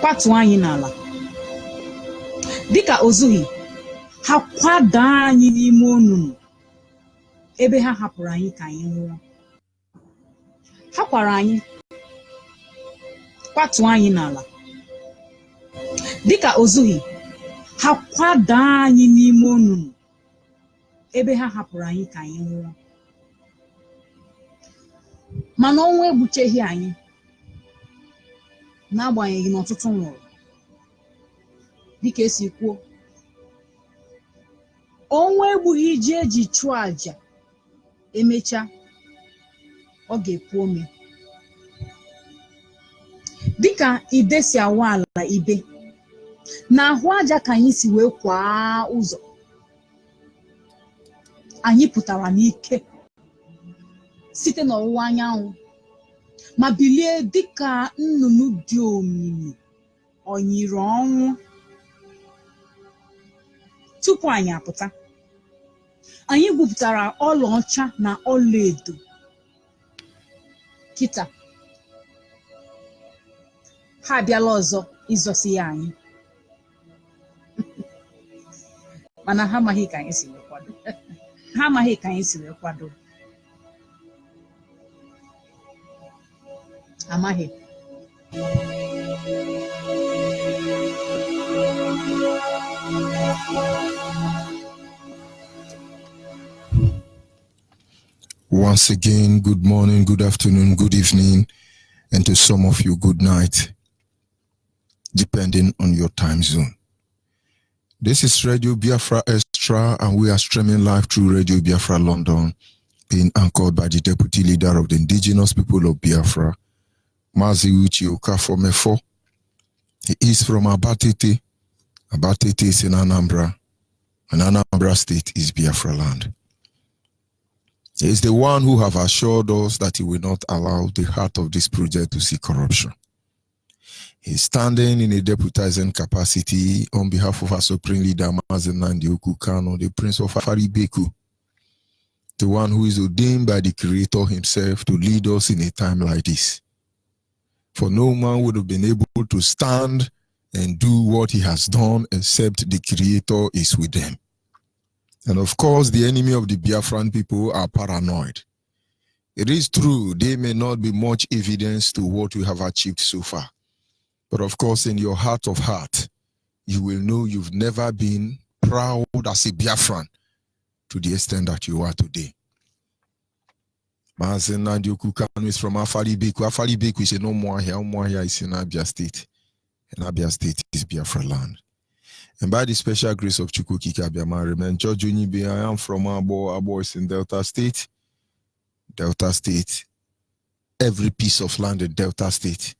Kwatu anyị n'ala dịka ozughị ha kwada anyị n'ime onunu ebe ha hapụrụ anyị ka anyị nwụọ. Ha kwara anyị, kwatu anyị n'ala dịka ozughị ha kwada anyị n'ime onunu ebe ha hapụrụ anyị ka anyị nwụọ. Mana ọnwụ egbucheghị anyị, n'agbanyeghị na ọtụtụ nwụrụ. Dịka esi kwuo, ọnwụ egbughị ji eji chụọ aja, emechaa ọ ga-ekwu ome. Dịka ide si awa ala ibe, na ahụ aja ka anyị si wee kwaa ụzọ, anyị pụtara n'ike site n'ọwụwa anyanwụ ma bilie dịka nnụnụ dị omimi ọnyịrị ọnwụ. Tupu anyị apụta, anyị gwupụtara ọlaọcha na ọlaedo. Kịta ha abịala ọzọ ịzọsi ya anyị mana ha amaghị ka anyị si wee kwado. Ha amaghị ka anyị si wee kwado. Amaghị. Once again, good morning, good afternoon, good evening, and to some of you, good night, depending on your time zone. This is Radio Biafra Extra, and we are streaming live through Radio Biafra London, being anchored by the Deputy Leader of the Indigenous People of Biafra, Mazi Uchi Okafomefo. He is from Abatete. Abatete is in Anambra, and Anambra State is Biafra land. He is the one who have assured us that he will not allow the heart of this project to see corruption. He is standing in a deputizing capacity on behalf of our Supreme Leader, Mazen Nandioku Kano, the Prince of Afaribeku, the one who is ordained by the Creator himself to lead us in a time like this. For no man would have been able to stand and do what he has done except the Creator is with them. And of course, the enemy of the Biafran people are paranoid. It is true, there may not be much evidence to what we have achieved so far. But of course, in your heart of heart, you will know you've never been proud as a Biafran to the extent that you are today. Mazen Nandioku Kanu is from Afaribeku. Afaribeku is no more here. Umuahia is in Abia State. And Abia State is Biafra land. And by the special grace of Chukwukike Abiamari, and George Onyibe, I am from Abo. Abo is in Delta State. Delta State, every piece of land in Delta State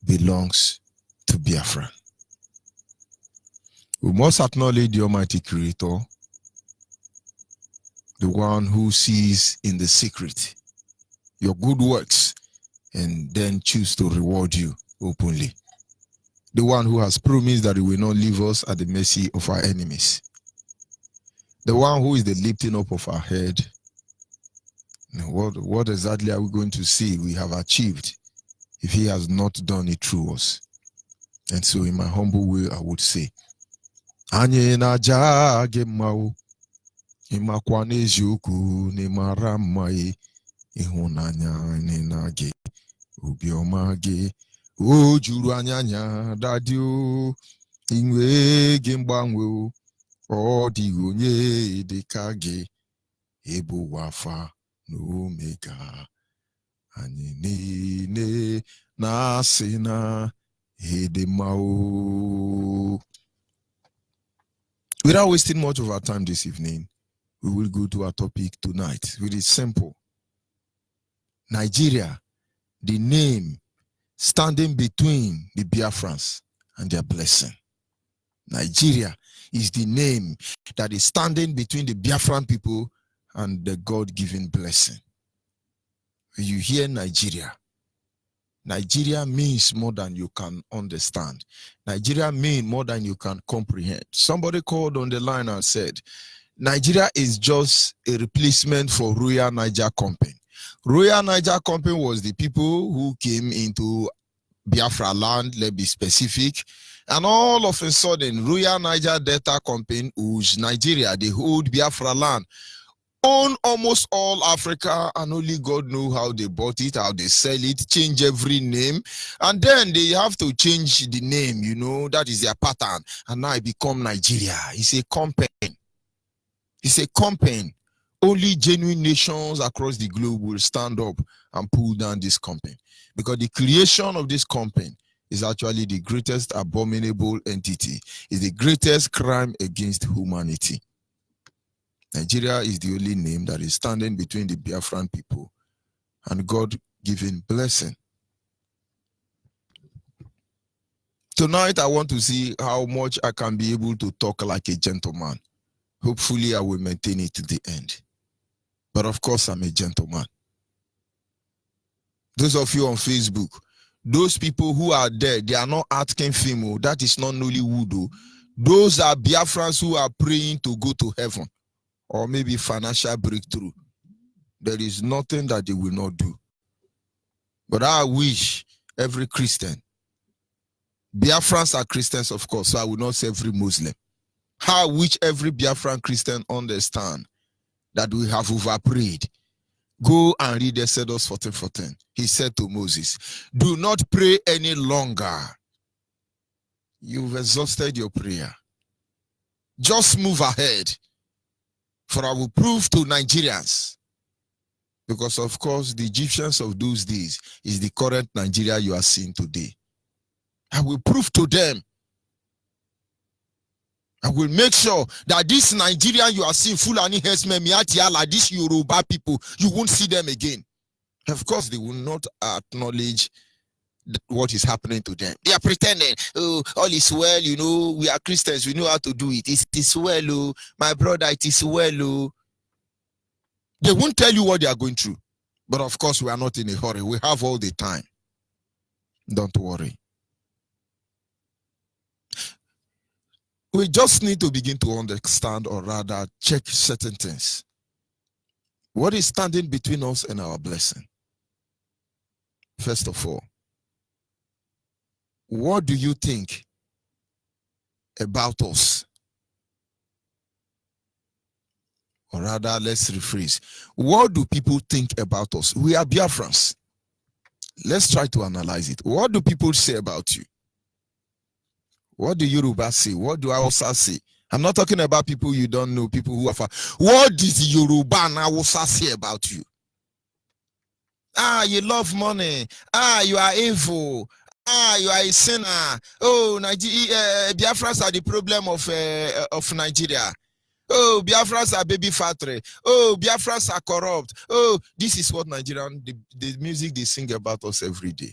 belongs to Biafra. We must acknowledge the Almighty Creator, the one who sees in the secret your good works and then choose to reward you openly. The one who has promised that he will not leave us at the mercy of our enemies. The one who is the lifting up of our head. Now, what exactly are we going to see we have achieved if he has not done it through us? And so in my humble way, I would say, Anye na jage mau, imakwane eziokwu ni mara mma ihunanya ni nage obioma ge o juru anyanya dadi o inwe ge mgbanwe o di onye dịka gị ebo wafa na omega anyị niile na-asị na hedema o. Without wasting much of our time this evening, we will go to our topic tonight. It is simple. Nigeria, the name standing between the Biafrans and their blessing. Nigeria is the name that is standing between the Biafran people and the God-given blessing. When you hear Nigeria, Nigeria means more than you can understand. Nigeria means more than you can comprehend. Somebody called on the line and said, Nigeria is just a replacement for Royal Niger Company. Royal Niger Company was the people who came into Biafra land, let's be specific. And all of a sudden, Royal Niger Delta Company, who's Nigeria, they hold Biafra land, own almost all Africa, and only God knows how they bought it, how they sell it, change every name. And then they have to change the name, you know, that is their pattern. And now it become Nigeria. It's a company. It's a company. Only genuine nations across the globe will stand up and pull down this company. Because the creation of this company is actually the greatest abominable entity. It's the greatest crime against humanity. Nigeria is the only name that is standing between the Biafran people and God-given blessing. Tonight, I want to see how much I can be able to talk like a gentleman. Hopefully, I will maintain it to the end. But of course, I'm a gentleman. Those of you on Facebook, those people who are there, they are not asking female. That is not Nollywood. Those are Biafrans who are praying to go to heaven or maybe financial breakthrough. There is nothing that they will not do. But I wish every Christian, Biafrans are Christians, of course, so I will not say every Muslim. I wish every Biafran Christian understand that we have overprayed. Go and read Exodus 14:14. He said to Moses, do not pray any longer. You've exhausted your prayer. Just move ahead. For I will prove to Nigerians Because, of course, the Egyptians of those days is the current Nigeria you are seeing today. I will prove to them. I will make sure that this Nigerian you are seeing, Fulani Hesme, Miatiala, these Yoruba people, you won't see them again. Of course, they will not acknowledge what is happening to them. They are pretending, oh, all is well, you know, we are Christians, we know how to do it. It is well, oh, my brother, it is well, oh. They won't tell you what they are going through. But of course, we are not in a hurry. We have all the time. Don't worry. We just need to begin to understand, or rather check certain things. What is standing between us and our blessing? First of all, what do you think about us? Or rather, let's rephrase. What do people think about us? We are Biafrans. Let's try to analyze it. What do people say about you? What do Yoruba say? What do Hausa say? I'm not talking about people you don't know, people who are far. What does Yoruba and Hausa say about you? Ah, you love money. Ah, you are evil. Ah, you are a sinner. Oh, Biafrans are the problem of Nigeria. Oh, Biafrans are baby factory. Oh, Biafrans are corrupt. Oh, this is what the music they sing about us every day.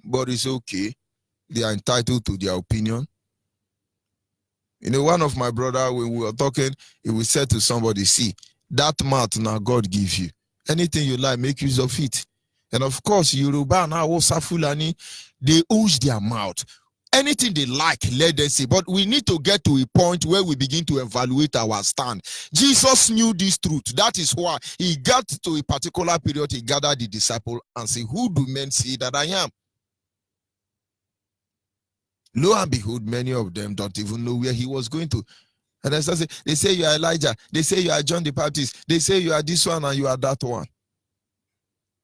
But it's okay. They are entitled to their opinion. You know, one of my brother, when we were talking, he said to somebody, see, that mouth now God give you. Anything you like, make use of it. And of course, Yoruba and Hausa Fulani, they use their mouth. Anything they like, let them say. But we need to get to a point where we begin to evaluate our stand. Jesus knew this truth. That is why he got to a particular period, he gathered the disciples and said, who do men say that I am? Lo and behold, many of them don't even know where he was going to. And they say you are Elijah. They say you are John the Baptist. They say you are this one and you are that one.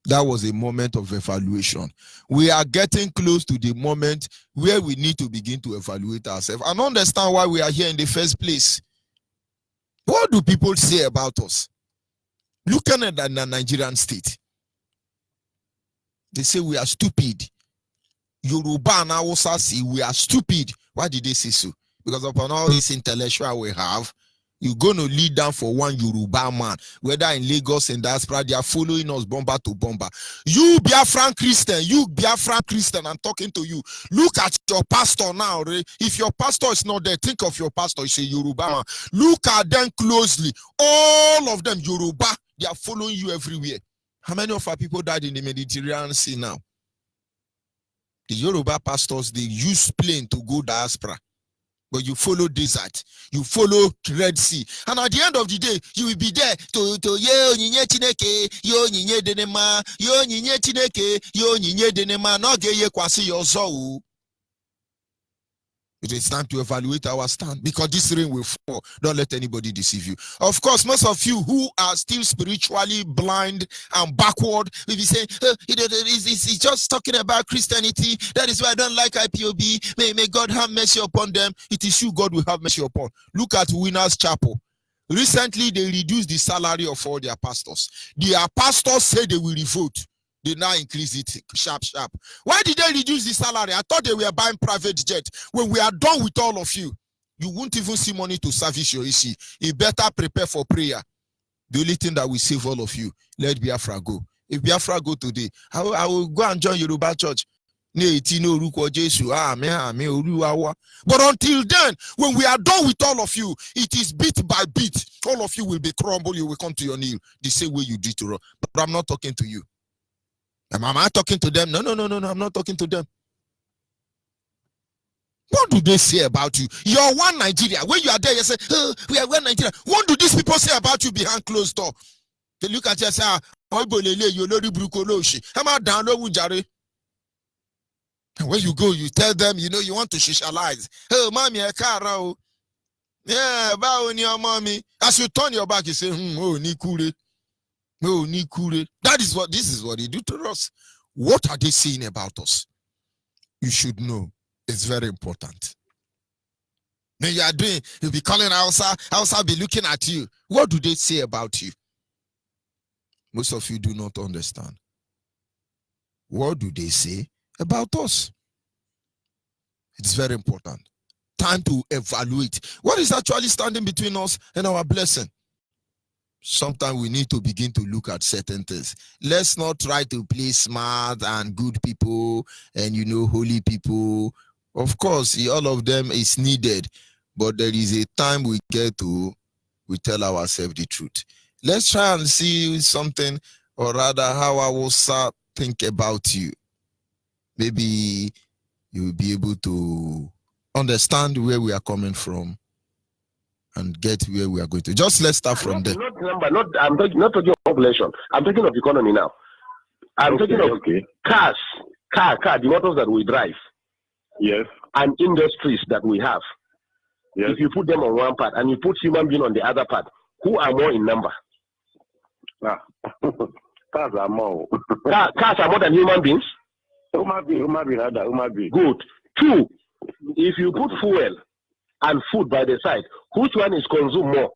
That was a moment of evaluation. We are getting close to the moment where we need to begin to evaluate ourselves and understand why we are here in the first place. What do people say about us? Looking at the Nigerian state, they say we are stupid. Yoruba and Hausa say we are stupid. Why did they say so? Because upon all this intellectual we have, you're going to lead down for one Yoruba man, whether in Lagos and diaspora, they are following us bomber to bomber. You Biafran Christian, I'm talking to you. Look at your pastor now. If your pastor is not there, think of your pastor. It's a Yoruba man. Look at them closely. All of them Yoruba, they are following you everywhere. How many of our people died in the Mediterranean Sea now? The Yoruba pastors, they use plane to go diaspora. But you follow desert, you follow Red Sea, and at the end of the day, you will be there to yo nyinye chineke, yo nyinye denema, yo nyinye chineke, yo nyinye denema, no geye kwasi yo zo. It is time to evaluate our stand because this rain will fall. Don't let anybody deceive you. Of course, most of you who are still spiritually blind and backward will be saying, it's just talking about Christianity. That is why I don't like IPOB. May God have mercy upon them. It is you God will have mercy upon. Look at Winners Chapel. Recently, they reduced the salary of all their pastors. Their pastors say they will revolt. They now increase it sharp. Why did they reduce the salary? I thought they were buying private jet. When we are done with all of you, you won't even see money to service your issue. You better prepare for prayer. The only thing that will save all of you, let Biafra go. If Biafra go today, I will go and join Yoruba church. But until then, when we are done with all of you, it is bit by bit. All of you will be crumbled. You will come to your knee the same way you did to us. But I'm not talking to you. Am I talking to them? No, I'm not talking to them. What do they say about you? You're one Nigeria. When you are there, you say, oh, we are one Nigeria. What do these people say about you behind closed door? They look at you and say, and when you go, you tell them, you know, you want to socialize. Oh, mommy, I can't. Yeah, about your mommy. As you turn your back, you say, oh, Nikure. No, Nikure. This is what they do to us. What are they saying about us? You should know. It's very important. When you are doing, you'll be calling Hausa be looking at you. What do they say about you? Most of you do not understand. What do they say about us? It's very important. Time to evaluate what is actually standing between us and our blessing. Sometimes we need to begin to look at certain things. Let's not try to play smart and good people and, holy people. Of course, all of them is needed, but there is a time we get to, we tell ourselves the truth. Let's try and see something, or rather how I will start think about you. Maybe you will be able to understand where we are coming from and get where we are going to. Just let's start from there. I'm not talking of population. I'm talking of economy now. I'm talking of cars, the motors that we drive. Yes. And industries that we have. Yes. If you put them on one part and you put human being on the other part, who are more in number? Cars are more. Cars are more than human beings? Human being. Good. Two, if you put fuel and food by the side, which one is consumed more?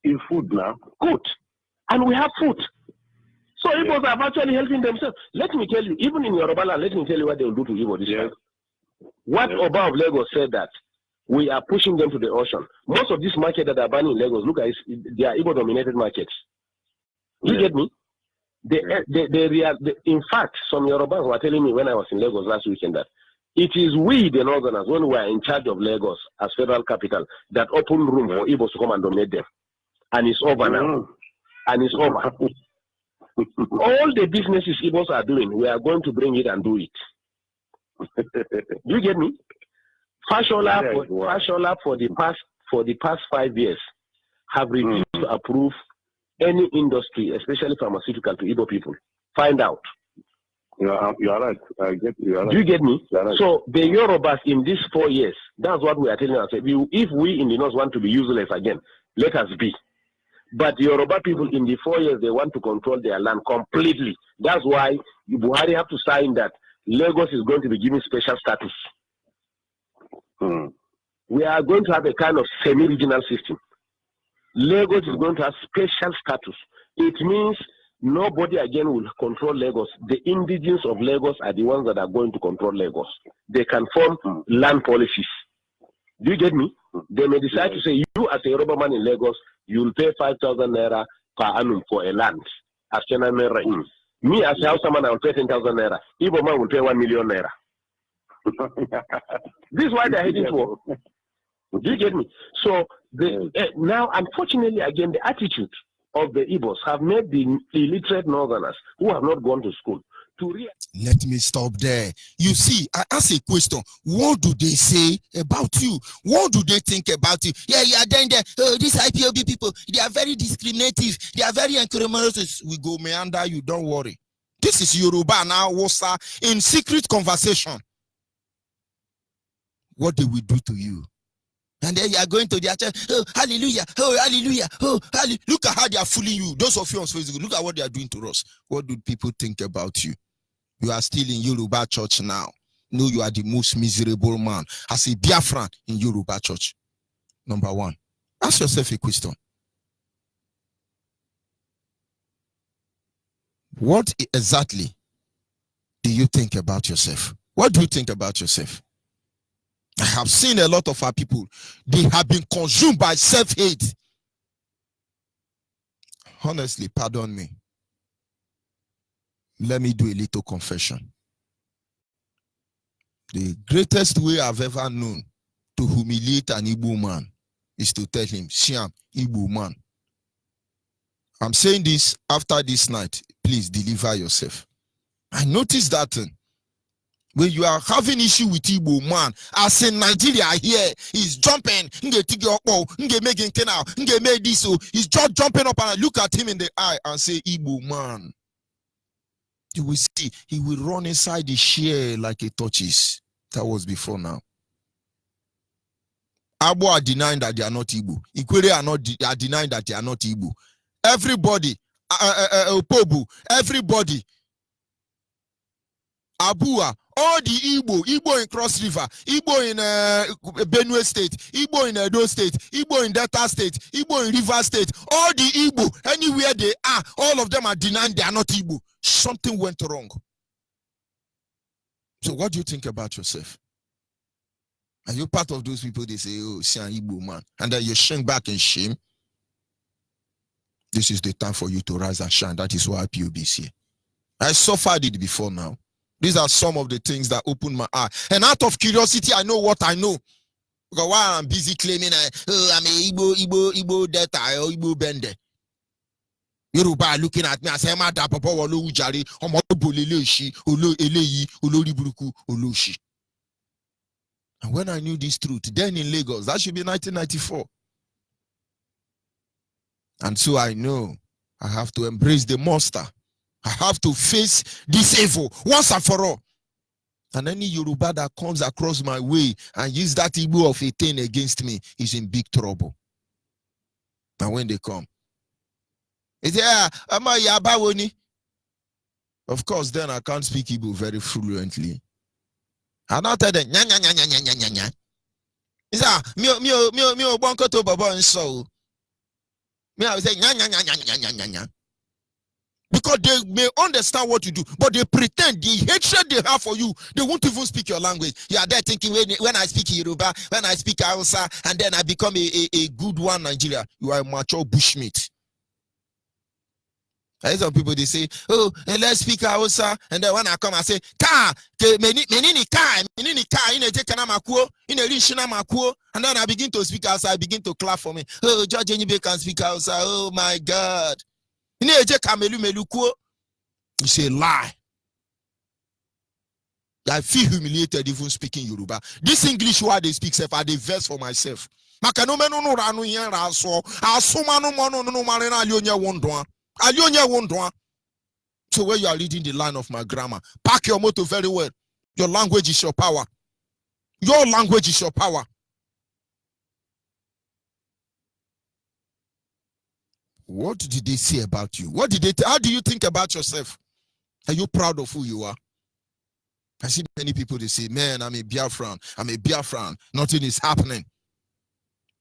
In food now. Good. And we have food. So Igbos are actually helping themselves. Let me tell you, even in Yoruba land, let me tell you what they will do to Igbo this time. What Oba of Lagos said that we are pushing them to the ocean. Most of these markets that are banning in Lagos, look at it, they are Igbo-dominated markets. You get me? In fact, some Yorubas were telling me when I was in Lagos last weekend that it is we, the Northerners, when we are in charge of Lagos as federal capital, that open room for Igbos to come and dominate them. And it's over now. And it's over. All the businesses Igbos are doing, we are going to bring it and do it. You get me? Fashola for the past 5 years have refused to approve any industry, especially pharmaceutical, to Igbo people. Find out. You are right. I get you. Right. Do you get me? Right. So the Yorubas in these 4 years, that's what we are telling ourselves. If we in the North want to be useless again, let us be. But the Yoruba people in the 4 years, they want to control their land completely. That's why Buhari have to sign that Lagos is going to be given special status. We are going to have a kind of semi-regional system. Lagos is going to have special status. It means nobody again will control Lagos. The indigenes of Lagos are the ones that are going to control Lagos. They can form land policies. Do you get me? They may decide to say, you as a Yoruba man in Lagos, you will pay 5,000 naira per annum for a land as Chinaman right. Me as a Hausa man, I will pay 10,000 naira. Igbo man will pay 1 million naira. This is why they're heading for. Do you get me? So now, unfortunately, again, the attitude of the Igbos have made the illiterate Northerners who have not gone to school to Let me stop there. You see, I ask a question. What do they say about you? What do they think about you? Yeah, you are then there. Oh, these IPOB people, they are very discriminative. They are very acrimonious. We go meander you, don't worry. This is Yoruba now, Wosa, in secret conversation. What they will do to you? And then you are going to their church. Oh, hallelujah. Oh, hallelujah. Oh, hallelujah. Look at how they are fooling you. Those of you on Facebook, look at what they are doing to us. What do people think about you? You are still in Yoruba church now. No, you are the most miserable man as a Biafran in Yoruba church. Number one, ask yourself a question. What exactly do you think about yourself? What do you think about yourself? I have seen a lot of our people, they have been consumed by self-hate. Honestly, pardon me. Let me do a little confession. The greatest way I've ever known to humiliate an Igbo man is to tell him, Siam, Igbo man. I'm saying this after this night, please deliver yourself. I noticed that thing. When you are having issue with Igbo man, as in Nigeria here, he's jumping, he's just jumping up, and I look at him in the eye and say, Igbo man. You will see, he will run inside the chair like a tortoise. That was before now. Abo are denying that they are not Igbo. Ikwere are denying that they are not Igbo. Everybody, Opobu, everybody, Abua, All the Igbo in Cross River, Igbo in Benue State, Igbo in Edo State, Igbo in Delta State, Igbo in River State, all the Igbo, anywhere they are, all of them are denying they are not Igbo. Something went wrong. So what do you think about yourself? Are you part of those people they say, oh, see an Igbo man, and then you shrink back in shame? This is the time for you to rise and shine. That is why IPOB is here. I suffered it before now. These are some of the things that opened my eye. And out of curiosity, I know what I know. Because while I'm busy claiming, I'm a Igbo Delta or Igbo Bende. Yoruba looking at me and saying, Papa Walo Ujari, Oloshi. And when I knew this truth, then in Lagos, that should be 1994. And so I know I have to embrace the monster. I have to face this evil once and for all. And any Yoruba that comes across my way and use that Igbo of a thing against me is in big trouble. And when they come, it's of course, then I can't speak Igbo very fluently. I not tell them nya nya nya nya nya nya nya. It's me bonko to baba and so. Me I say nya nya nya nya nya nya nya. Because they may understand what you do, but they pretend the hatred they have for you, they won't even speak your language. You are there thinking when I speak Yoruba, when I speak Hausa, and then I become a good one Nigeria, you are a mature bushmeat. And some people they say, oh, and let's speak Hausa, and then when I come I say, menini ka, and then I begin to speak Hausa, I begin to clap for me. Oh, George Onyibe can speak Hausa. Oh my God. It's a lie. I feel humiliated even speaking Yoruba. This English word they speak, I dey verse for myself. So when you are reading the line of my grammar, pack your motto very well. Your language is your power. Your language is your power. What did they say about you? How do you think about yourself? Are you proud of who you are? I see many people, they say, man, I'm a Biafran. I'm a Biafran. Nothing is happening.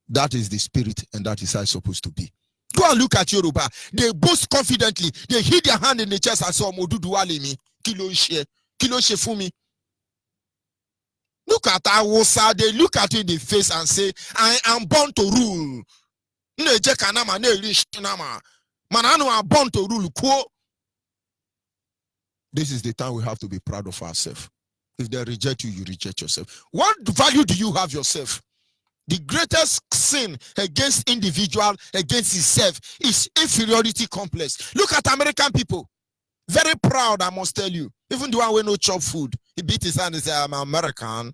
That is the spirit, and that is how it's supposed to be. Go and look at Yoruba. They boast confidently. They hit their hand in the chest and say, Modudu Alemi, Kilo Shefumi. Look at Awosa. They look at you in the face and say, I am born to rule. This is the time we have to be proud of ourselves. If they reject you, you reject yourself. What value do you have yourself? The greatest sin against individual, against himself, is inferiority complex. Look at American people. Very proud, I must tell you. Even the one who no chop food, he beat his hand and said, I'm American.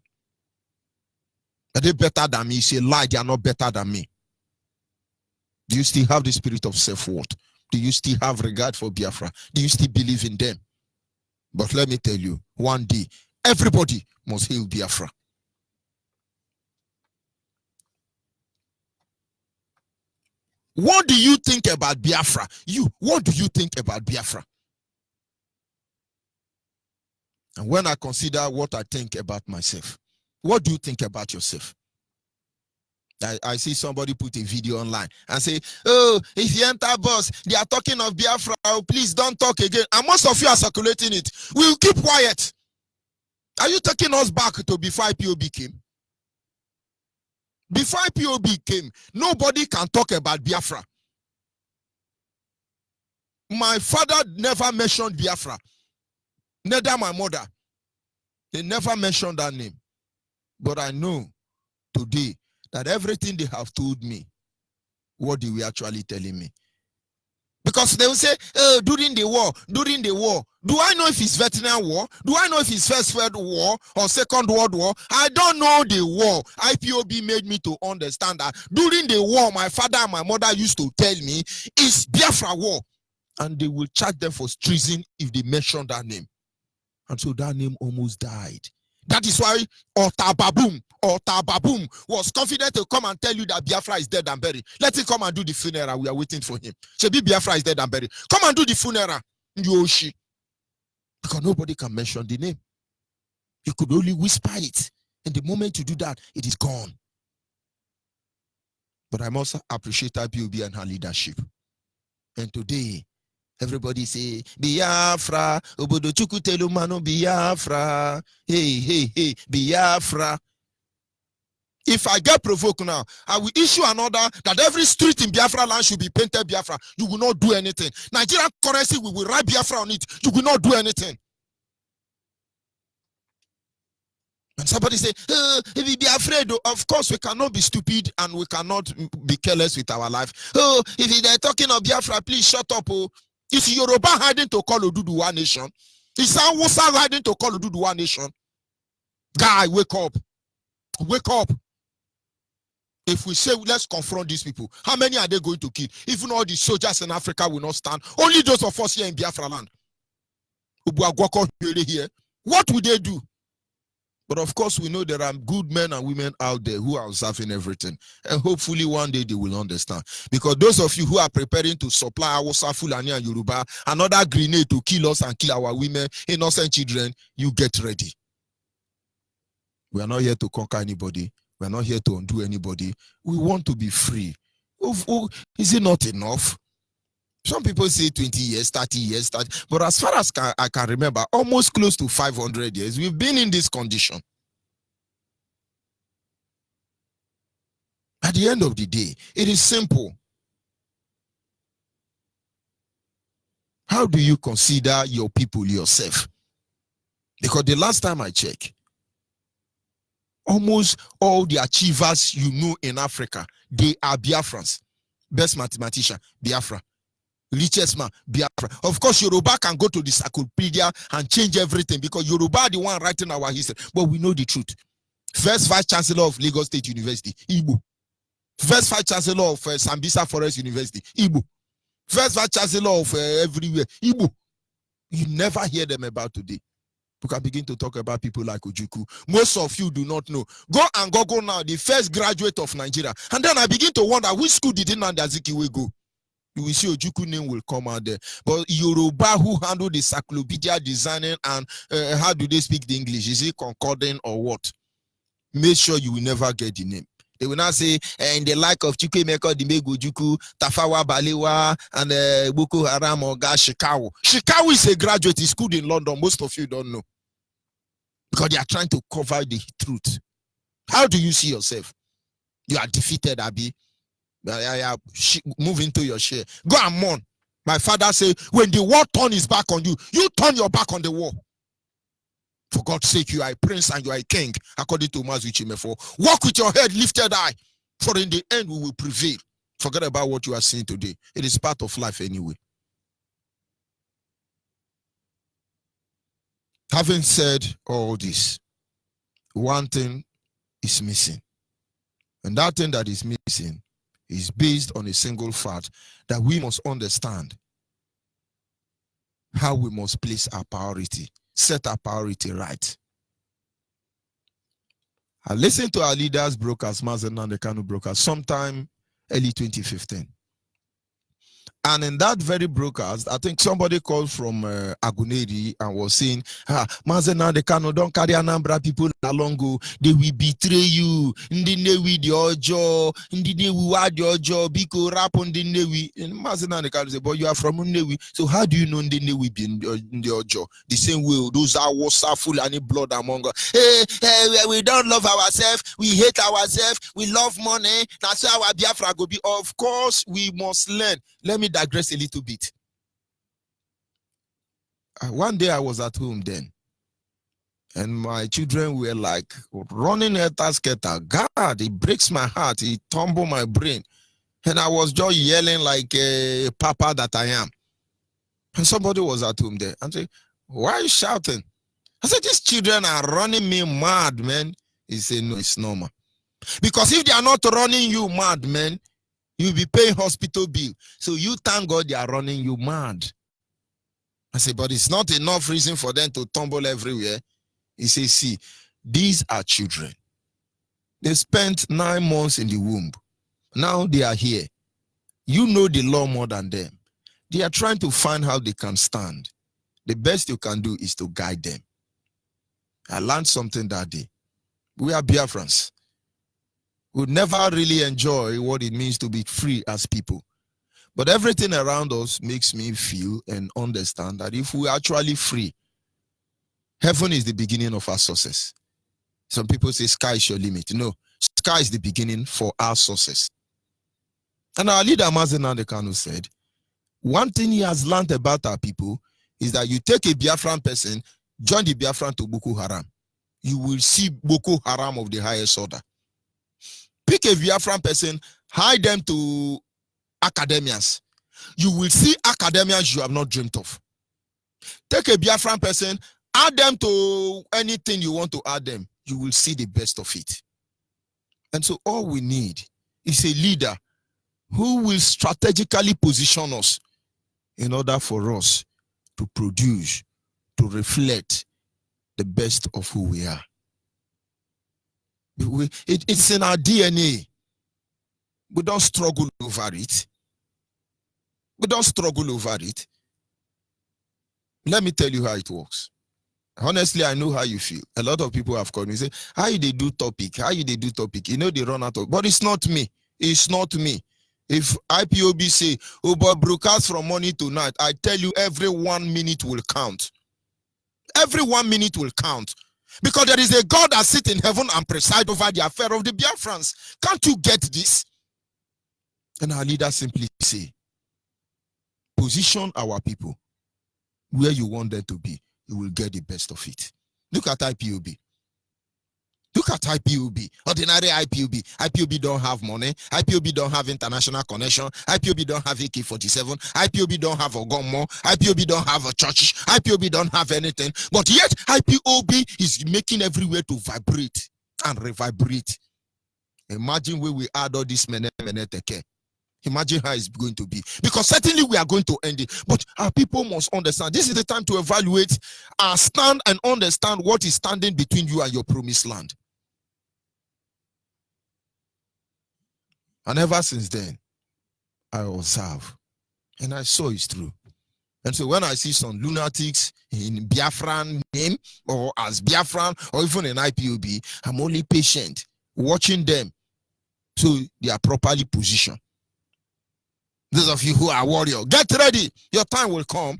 Are they better than me? He said, lie, they are not better than me. Do you still have the spirit of self-worth? Do you still have regard for Biafra? Do you still believe in them? But let me tell you, one day, everybody must hail Biafra. What do you think about Biafra? What do you think about Biafra? And when I consider what I think about myself, what do you think about yourself? I see somebody put a video online and say, oh, if you enter bus, they are talking of Biafra, oh, please don't talk again. And most of you are circulating it. We'll keep quiet. Are you taking us back to before IPOB came? Before IPOB came, nobody can talk about Biafra. My father never mentioned Biafra. Neither my mother. They never mentioned that name. But I know today that everything they have told me, what they were actually telling me. Because they will say, oh, during the war. Do I know if it's Vietnam War? Do I know if it's First World War or Second World War? I don't know the war. IPOB made me to understand that during the war, my father and my mother used to tell me, it's Biafra War. And they will charge them for treason if they mention that name. And so that name almost died. That is why Otababum was confident to come and tell you that Biafra is dead and buried. Let him come and do the funeral. We are waiting for him. Shebi Biafra is dead and buried. Come and do the funeral. Yoshi. Because nobody can mention the name. You could only whisper it. And the moment you do that, it is gone. But I must appreciate IPOB and her leadership. And today, everybody say, Biafra, Obodo Chukwu Telumano Biafra. Hey, Biafra. If I get provoked now, I will issue an order that every street in Biafra land should be painted Biafra. You will not do anything. Nigerian currency, we will write Biafra on it. You will not do anything. And somebody say, if we be afraid, of course we cannot be stupid and we cannot be careless with our life. Oh, if they're talking of Biafra, please shut up. Oh, is Yoruba hiding to call Odudu one nation? Is Hausa hiding to call Odudu one nation? Guy, wake up. Wake up. If we say let's confront these people, how many are they going to kill? Even all the soldiers in Africa will not stand. Only those of us here in Biafra land. Here. What will they do? But of course, we know there are good men and women out there who are observing everything. And hopefully one day they will understand. Because those of you who are preparing to supply Hausa, Fulani and Yoruba another grenade to kill us and kill our women, innocent children, you get ready. We are not here to conquer anybody. We are not here to undo anybody. We want to be free. Is it not enough? Some people say 20 years, 30 years, 30, but as far as I can remember, almost close to 500 years, we've been in this condition. At the end of the day, it is simple. How do you consider your people yourself? Because the last time I checked, almost all the achievers you know in Africa, they are Biafrans. Best mathematician, Biafra. Richest man, Biafra. Of course, Yoruba can go to the encyclopedia and change everything because Yoruba are the one writing our history. But we know the truth. First Vice Chancellor of Lagos State University, Igbo. First Vice Chancellor of Sambisa Forest University, Igbo. First Vice Chancellor of everywhere, Igbo. You never hear them about today. We can begin to talk about people like Ojukwu. Most of you do not know. Go and Google now, the first graduate of Nigeria. And then I begin to wonder, which school did Nnamdi Azikiwe go? You will see Ojukwu name will come out there. But Yoruba who handle the encyclopedia designing and how do they speak the English? Is it concording or what? Make sure you will never get the name. They will not say, in the like of Chukwemeka Dimegu Ojukwu, Tafawa Balewa, and Boko Haram or Shikawu. Shikawu is a graduate. He's schooled in London. Most of you don't know. Because they are trying to cover the truth. How do you see yourself? You are defeated, Abi. Move into your share. Go and mourn. My father said, when the war turn his back on you, you turn your back on the war. For God's sake, you are a prince and you are a king, according to Mazuchimefo. Walk with your head lifted high, for in the end we will prevail. Forget about what you are seeing today. It is part of life anyway. Having said all this, one thing is missing. And that thing that is missing is based on a single fact that we must understand how we must place our priority, set our priority right. I listened to our leaders, brokers, Mazen and the Kanu brokers, sometime early 2015. And in that very broadcast, I think somebody called from Aguneri and was saying, Mazen and the Kanu, don't carry Anambra people along, go. They will betray you. Ndinewi the ojo, Ndinewi wa the ojo, Biko rap on the Newi. And Mazen and the Kanu say, but you are from Newi. So how do you know Ndinewi be in the ojo? The same way, those are full and blood among us. Hey, we don't love ourselves. We hate ourselves. We love money. That's how our Biafra go be. Of course, we must learn. Let me digress a little bit. One day I was at home then, and my children were like running scatter. God, it breaks my heart. It tumbles my brain. And I was just yelling like a papa that I am. And somebody was at home there and said, why are you shouting? I said, these children are running me mad, man. He said, no, it's normal. Because if they are not running you mad, man, you'll be paying hospital bill. So you thank God they are running you mad. I say, but it's not enough reason for them to tumble everywhere. He says, see, these are children. They spent 9 months in the womb. Now they are here. You know the law more than them. They are trying to find how they can stand. The best you can do is to guide them. I learned something that day. We are Biafrans. We never really enjoy what it means to be free as people. But everything around us makes me feel and understand that if we are actually free, heaven is the beginning of our success. Some people say sky is your limit. No, sky is the beginning for our success. And our leader, Mazen Kanu, said, one thing he has learned about our people is that you take a Biafran person, join the Biafran to Boko Haram. You will see Boko Haram of the highest order. Pick a Biafran person, hide them to academians. You will see academians you have not dreamt of. Take a Biafran person, add them to anything you want to add them. You will see the best of it. And so all we need is a leader who will strategically position us in order for us to produce, to reflect the best of who we are. It's in our DNA. We don't struggle over it. We don't struggle over it. Let me tell you how it works. Honestly, I know how you feel. A lot of people have called me and say, how you they do topic? How you they do topic? You know they run out of, but it's not me. It's not me. If IPOB say, oh, but broadcast from morning to night, I tell you every 1 minute will count. Every 1 minute will count. Because there is a God that sits in heaven and presides over the affair of the Biafrans. Can't you get this? And our leaders simply say, position our people where you want them to be. You will get the best of it. Look at IPOB. Look at IPOB. Ordinary IPOB. IPOB don't have money. IPOB don't have international connection. IPOB don't have AK-47. IPOB don't have Ogomo. IPOB don't have a church. IPOB don't have anything. But yet IPOB is making everywhere to vibrate and revibrate. Imagine where we add all this meneteke. Imagine how it's going to be. Because certainly we are going to end it. But our people must understand. This is the time to evaluate our stand and understand what is standing between you and your promised land. And ever since then, I observe. And I saw it's true. And so when I see some lunatics in Biafran name, or as Biafran, or even in IPOB, I'm only patient, watching them so they are properly positioned. Those of you who are warrior, get ready. Your time will come.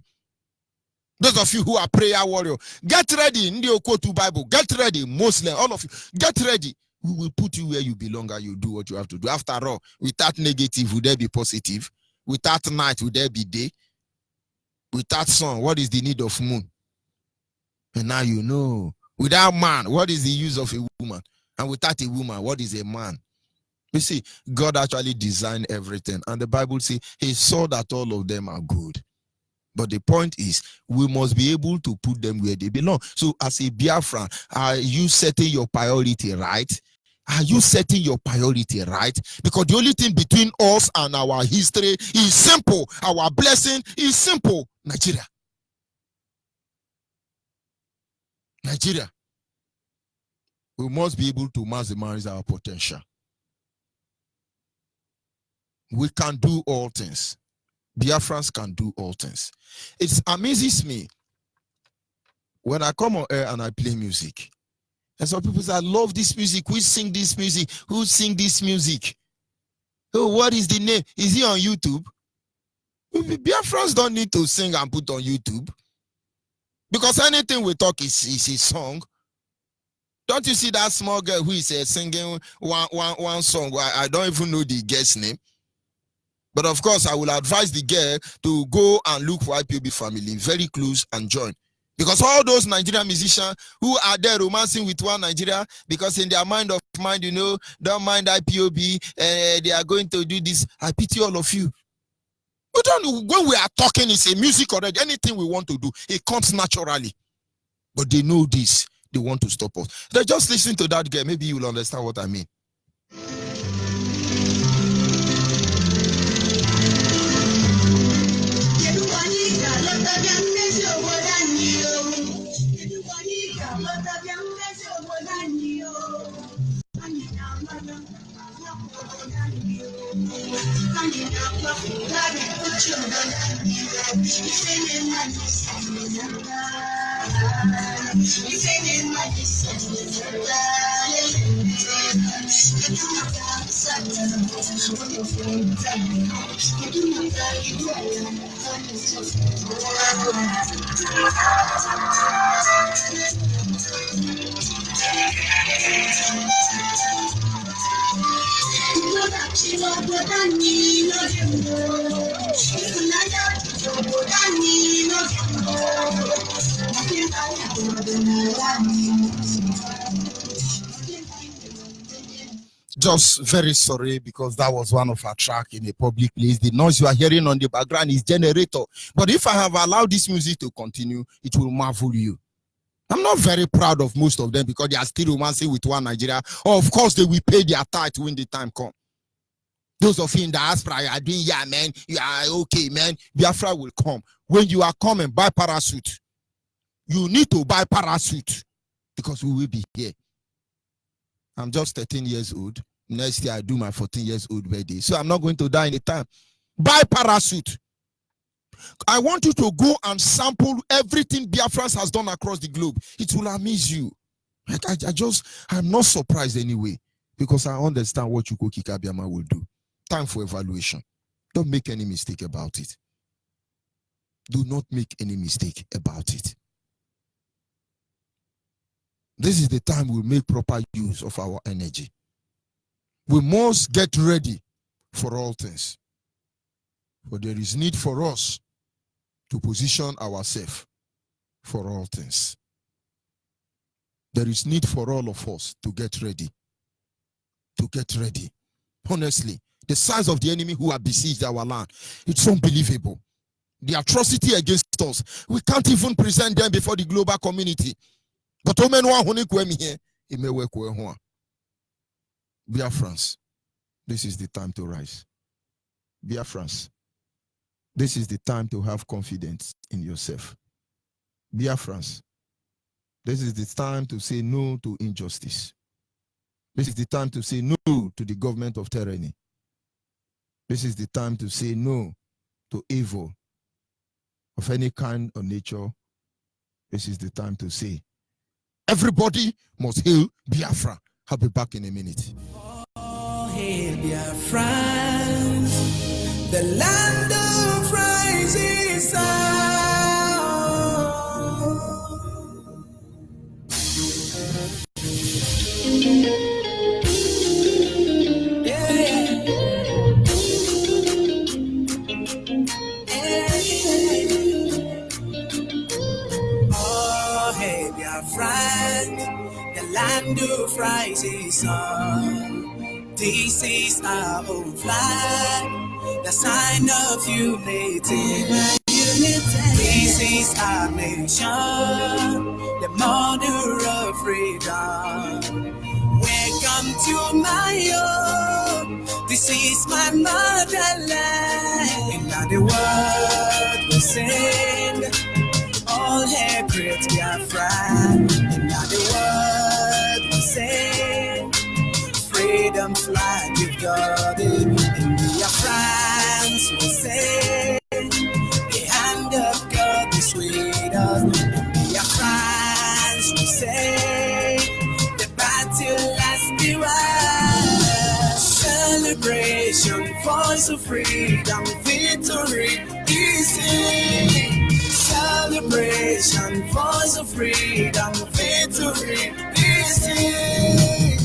Those of you who are prayer warrior, get ready. Ndiokotu Bible, get ready. Muslim, all of you, get ready. We will put you where you belong and you do what you have to do. After all, without negative, would there be positive? Without night, would there be day? Without sun, what is the need of moon? And now you know. Without man, what is the use of a woman? And without a woman, what is a man? You see, God actually designed everything. And the Bible says he saw that all of them are good. But the point is, we must be able to put them where they belong. So as a Biafran, are you setting your priority right? Are you setting your priority right? Because the only thing between us and our history is simple. Our blessing is simple. Nigeria. Nigeria. We must be able to maximize our potential. We can do all things. Biafrans can do all things. It amazes me when I come on air and I play music. And some people say, I love this music. Who sing this music? Who sing this music? Oh, what is the name? Is he on YouTube? Biafrans don't need to sing and put on YouTube. Because anything we talk is a song. Don't you see that small girl who is singing one song? I don't even know the girl's name. But of course, I will advise the girl to go and look for IPOB family, very close, and join. Because all those Nigerian musicians who are there romancing with one Nigeria, because in their mind, you know, don't mind IPOB, they are going to do this. I pity all of you. But when we are talking, it's a music already. Anything we want to do, it comes naturally. But they know this. They want to stop us. So just listen to that girl. Maybe you will understand what I mean. Just very sorry because that was one of our track in a public place. The noise you are hearing on the background is generator. But if I have allowed this music to continue, it will marvel you. I'm not very proud of most of them because they are still romancing with one Nigeria. Oh, of course, they will pay their tithe when the time comes. Those of you in the diaspora are doing, yeah, man, you are okay, man. Biafra will come. When you are coming, buy parachute. You need to buy parachute because we will be here. I'm just 13 years old. Next year, I do my 14 years old birthday. So I'm not going to die in the time. Buy parachute. I want you to go and sample everything Biafrans has done across the globe. It will amaze you. I'm not surprised anyway, because I understand what Chukwuka Abbiama will do. Time for evaluation. Don't make any mistake about it. Do not make any mistake about it. This is the time we'll make proper use of our energy. We must get ready for all things. But there is need for us to position ourselves for all things. There is need for all of us to get ready. To get ready. Honestly, the size of the enemy who have besieged our land, it's unbelievable. The atrocity against us, we can't even present them before the global community. But Biafrans, this is the time to rise. Biafrans, this is the time to have confidence in yourself. Biafrans, this is the time to say no to injustice. This is the time to say no to the government of tyranny. This is the time to say no to evil of any kind or nature. This is the time to say everybody must hail Biafra. I'll be back in a minute. Oh, hail Biafrans, the land of rising sun. Oh, hail Biafrans, the land of rising sun. This is our own flag, the sign of unity. This is our nation, the mother of freedom. Welcome to my home. This is my motherland. In the world we sing, all hail great Biafra. In the world we sing, freedom flag you've got it. In Biafrans we say, the hand of God is with us. In Biafrans we say, the battle has been won. Celebration, voice of freedom, victory is in. Celebration, voice of freedom, victory is in.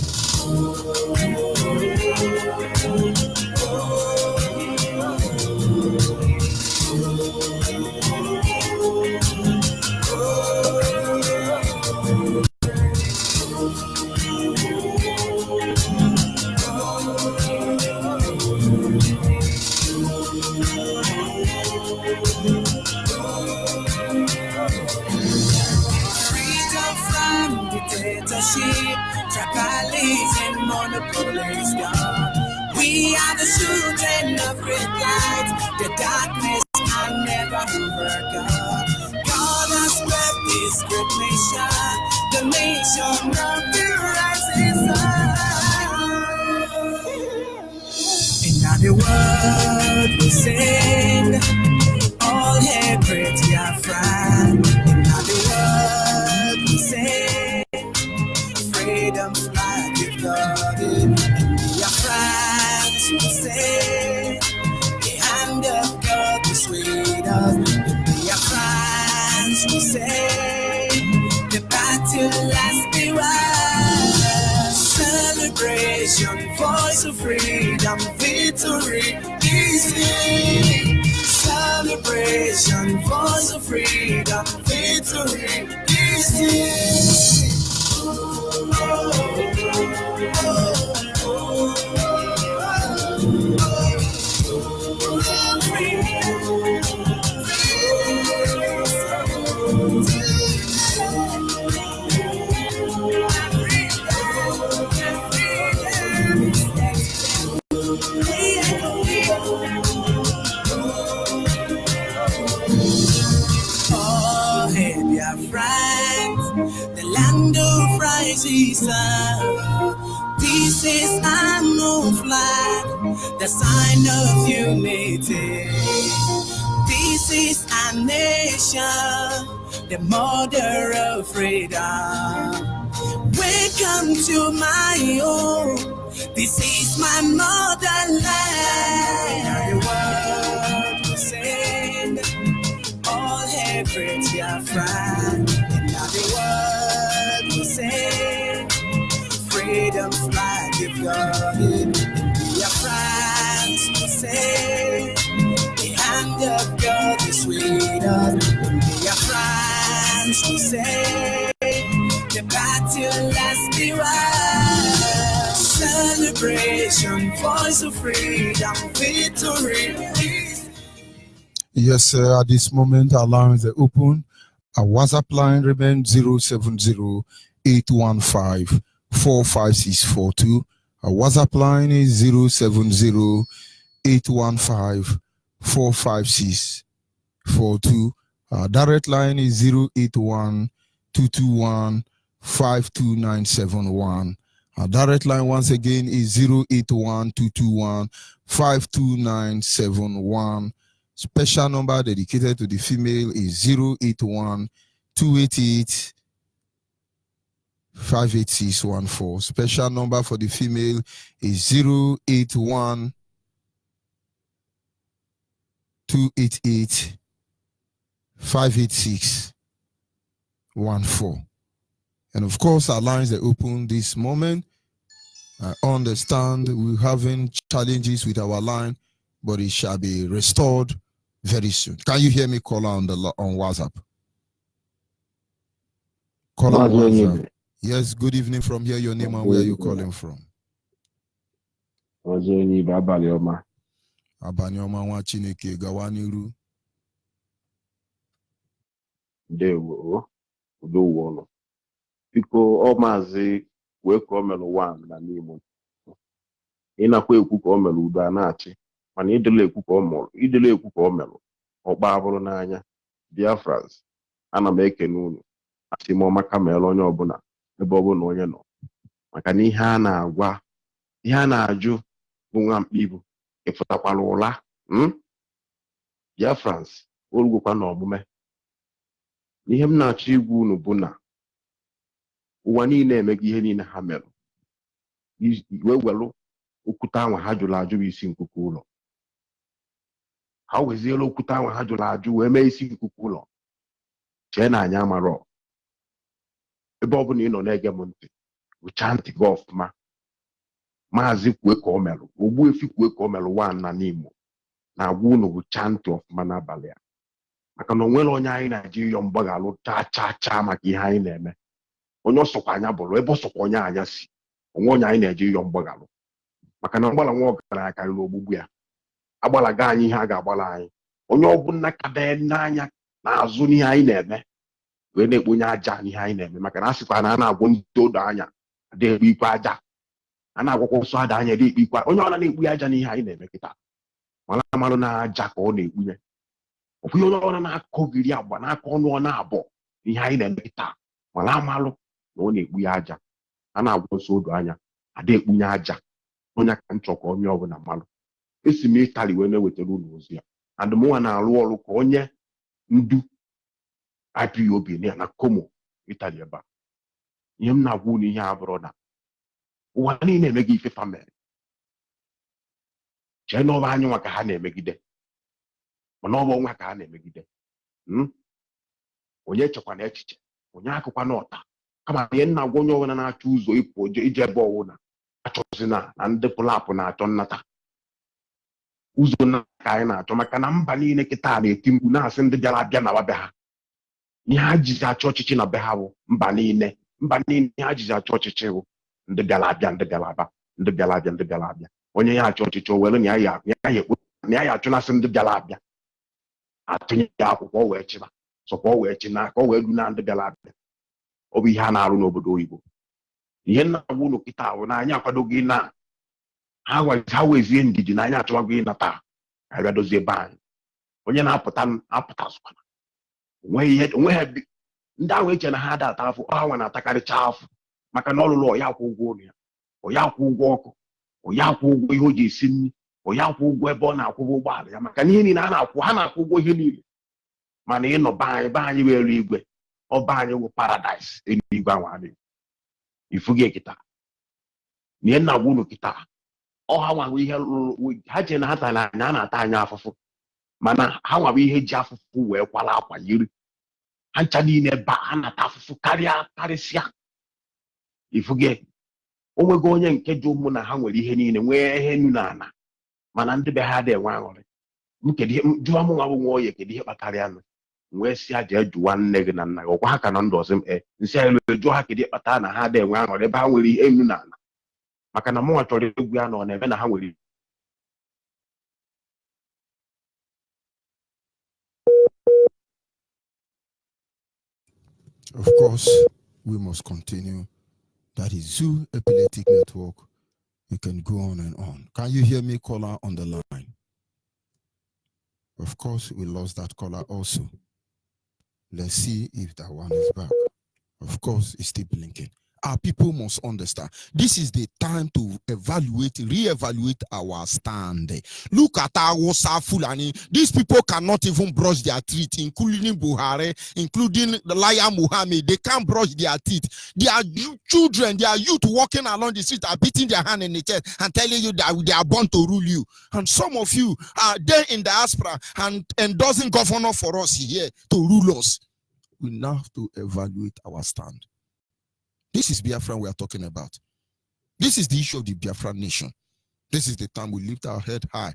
Tribalism, monopolies gone. We are the children of great light. The darkness can never overcome. God has built this great nation, the nation of the rising sun. In the world we sing, all hail great Biafra. In the world with God. Biafrans will say, the hand of God is with us. Biafrans will say, the battle has been won. Celebration, voice of freedom, victory is here. Celebration, voice of freedom, victory is here. Oh, hey, Biafrans, the land of rising sun. This is our new flag, the sign of unity. This is our nation, the mother of freedom. Welcome to my home. This is my motherland. The world will sing. All hail great Biafra. Now the world will sing. Freedom's flag is floating. Biafrans will say, the hand of God is with us. Biafrans will say, the battle has been won. Celebration, voice of freedom, victory. Yes, sir. At this moment, our lines are open. Our WhatsApp line remains 070-815-45642. Our WhatsApp line is 070-815-45642. Our direct line is 081-221-52971. Our direct line once again is 081-221-52971. Special number dedicated to the female is 081-288-58614. Special number for the female is 081-288-58614. And of course, our lines are open this moment. I understand we're having challenges with our line, but it shall be restored very soon. Can you hear me, caller, on WhatsApp? Caller on WhatsApp. Yes, good evening from here. Your name and where are you calling from? Onyibe Abanioma. Abanioma nwa Chineke gawa n'iru. Ndewo. Udo biko ọ maazị wee ka o mere ụwa na n'Imo. Ị nakwa ekwu ka o mere udo a na-achị, mana idele ekwu ka o mere ọkpa abụrụ n'anya. Biafrans, ana m ekene unu asị m ọma ka mere onye ọbụla ebe ọbụla onye nọ, maka na ihe a na-agwa, ihe a na-ajụ bụ nwa mkpa ibu ịfụtakwala ụla. Biafrans, orugokwa na omume. Ihe m na-achọ igwu unu bụ na ụwa niile emego ihe niile ha mere, wee welụ okwute ahụ ha jụrụ ajụ bụ isi nkuku ụlọ. Ha weziela okwute ahụ ha jụrụ ajụ wee mee isi nkuku ụlọ. Chee na anyị amarọ. Ebe ọ bụla ị nọ na-ege m ntị, wụcha ntị gị ọfụma. Maazị kwue ka o merụ, Ogbuefi kwue ka o merụ nwa na n'Imo, na-agwa unu wụcha ntị ọfụma n'abalị a, maka na o nwere onye anyị na-eji ịyọ mgbaghalụ chaa maka ihe anyị na-eme. Onye ọsọkwa anya bụrụ ebe ọsọkwa onye anya si, onwe onye anyị na-eji ịyọ mgbaghalụ, maka na mgbala nwa ọgaranya karịrị ogbugbu ya. Agbalaga anyị ihe a ga-agbala anyị. Onye ọbụla kabe n'anya na-azụ n'ihe anyị na-eme wee na-ekponye aja n'ihe anyị na-eme, maka na a sịkwa na a na-agwọ ndị odo anya ada ekpe ikpe aja, a na-agwọkwa nsọ ada anya dị ekpe ikpe. Onye ọbụla na-ekpunye aja n'ihe anyị na-eme kịta, mana amalụ na aja ka ọ na-ekpunye. Ọ bụghị onye ọbụla na-akọgiri agba n'aka ọnụ ọ na-abọ n'ihe anyị na-eme kịta, mana amalụ na ọ na-ekpunye aja. A na-agwọ nsọ odo anya ada ekpunye aja. Onye ka nchọ ka onye ọbụla malụ. Esi m Itali wee na-ewetara unu ozi ya, adụmụnwa na-arụ ọrụ ka onye ndu IPOB na Como Itali ebe a. Ihe m na-agwa unu ihe abụrụ na ụwa niile eme gị ife family chee na ọ bụ anyị nwa ka ha na-emegide mana ọ bụ nwa ka ha na-emegide onye chekwana echiche onye akụkwa n'ọta kama ihe nna gwa onye ọbụla na-achọ ụzọ ịpụ ije ebe ọwụna achọzi na ndị pụlapụ na-achọ nnata ụzọ nna ka anyị na-achọ maka na mba niile kịta na-eti mkpu na-asị ndị bịara abịa na be ha ihe ha jizi achọ ọchịchị na be ha bụ mba niile ha jizi achọ ọchịchị bụ ndị bịara abịa ndị bịara abịa onye ya achọ ọchịchị o were na ya achụnasị ndị bịara abịa atụnye ya akwụkwọ wee chịba sọkwa o wee chi na ka o wee du na ndị bịara abịa ọ bụ ihe a na-arụ n'obodo oyibo ihe nna agwa ụlọ kịta ahụ na anyị akwadoghị na ha wezie ndidi na anyị achọwago ịnata abịa dozie ebe anyị onye na-apụta zụkwana onwe ha ndị ahụ eche na ha ada ata afụ ha nwa na-atakarịcha afụ maka na ọlụlụ ọya akwụ ụgwọ ụlọ ya ọya akwụ ụgwọ ọkụ ọya akwụ ụgwọ ihe o ji esi nri ọya akwụ ụgwọ ebe ọ na-akwụbụ ụgbọala ya maka na ihe niile ha na-akwụ ụgwọ ihe niile mana ịnọ be anyị bụ eluigwe ọba anyị bụ paradaịs eluigwe ahụ adịghị ifuge kịta na ihe nna gwa ụlọ kịta ọha nwawe ihe ha je na ha ta na anya a na-ata anya afụfụ mana ha nwawe ihe ji afụfụ wee kwala akwa yiri ha ncha niile ba ha na-ata afụfụ karịsịa ifuge onwego onye nke ji ụmụ na ha nwere ihe niile nwee ihe nnu na ana mana ndị be ha dị enwe aṅụrị jụọ m nwa bụ nwa oye kedu ihe kpatara ya nụ wee si aja jụwa nne gị na nna gị ọkwa ha ka na ndụ ọzọ nsị elu jụọ ha kedu ihe kpatara na ha dị enwe aṅụrị ebe ha nwere ihe nnu na ana maka na mụnwa chọrọ egwu ya nọ n'ebe na ha nwere Of course, we must continue. That is Zoo Epileptic Network. You can go on and on. Can you hear me, caller, on the line? Of course, we lost that caller also. Let's see if that one is back. Of course, it's still blinking. Our people must understand. This is the time to reevaluate our stand. Look at our Fulani. These people cannot even brush their teeth, including Buhari, including the liar Muhammad. They can't brush their teeth. Their children, their youth walking along the street are beating their hand in the chest and telling you that they are born to rule you. And some of you are there in diaspora and endorsing governor for us here to rule us. We now have to evaluate our stand. This is Biafran we are talking about. This is the issue of the Biafran nation. This is the time we lift our head high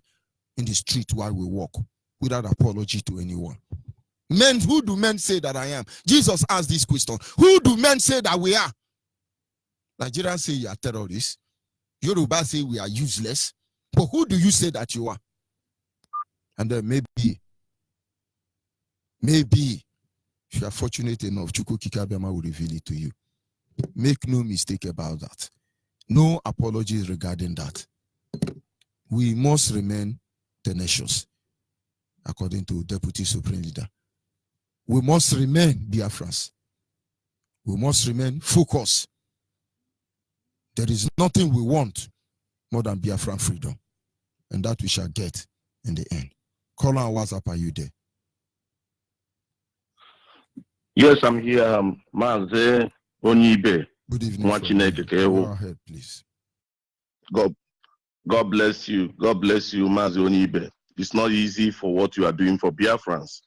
in the street while we walk without apology to anyone. Men, who do men say that I am? Jesus asked this question. Who do men say that we are? Nigerians say you are terrorists. Yoruba say we are useless. But who do you say that you are? And then maybe, if you are fortunate enough, Chukwu Kikabiyama will reveal it to you. Make no mistake about that. No apologies regarding that. We must remain tenacious, according to Deputy Supreme Leader. We must remain Biafrans. We must remain focused. There is nothing we want more than Biafran freedom, and that we shall get in the end. Call on WhatsApp, are you there? Yes, I'm here, Maze Onyibe. Good evening. Go ahead, please. God bless you. God bless you, Maze Onyibe. It's not easy for what you are doing for Biafrans.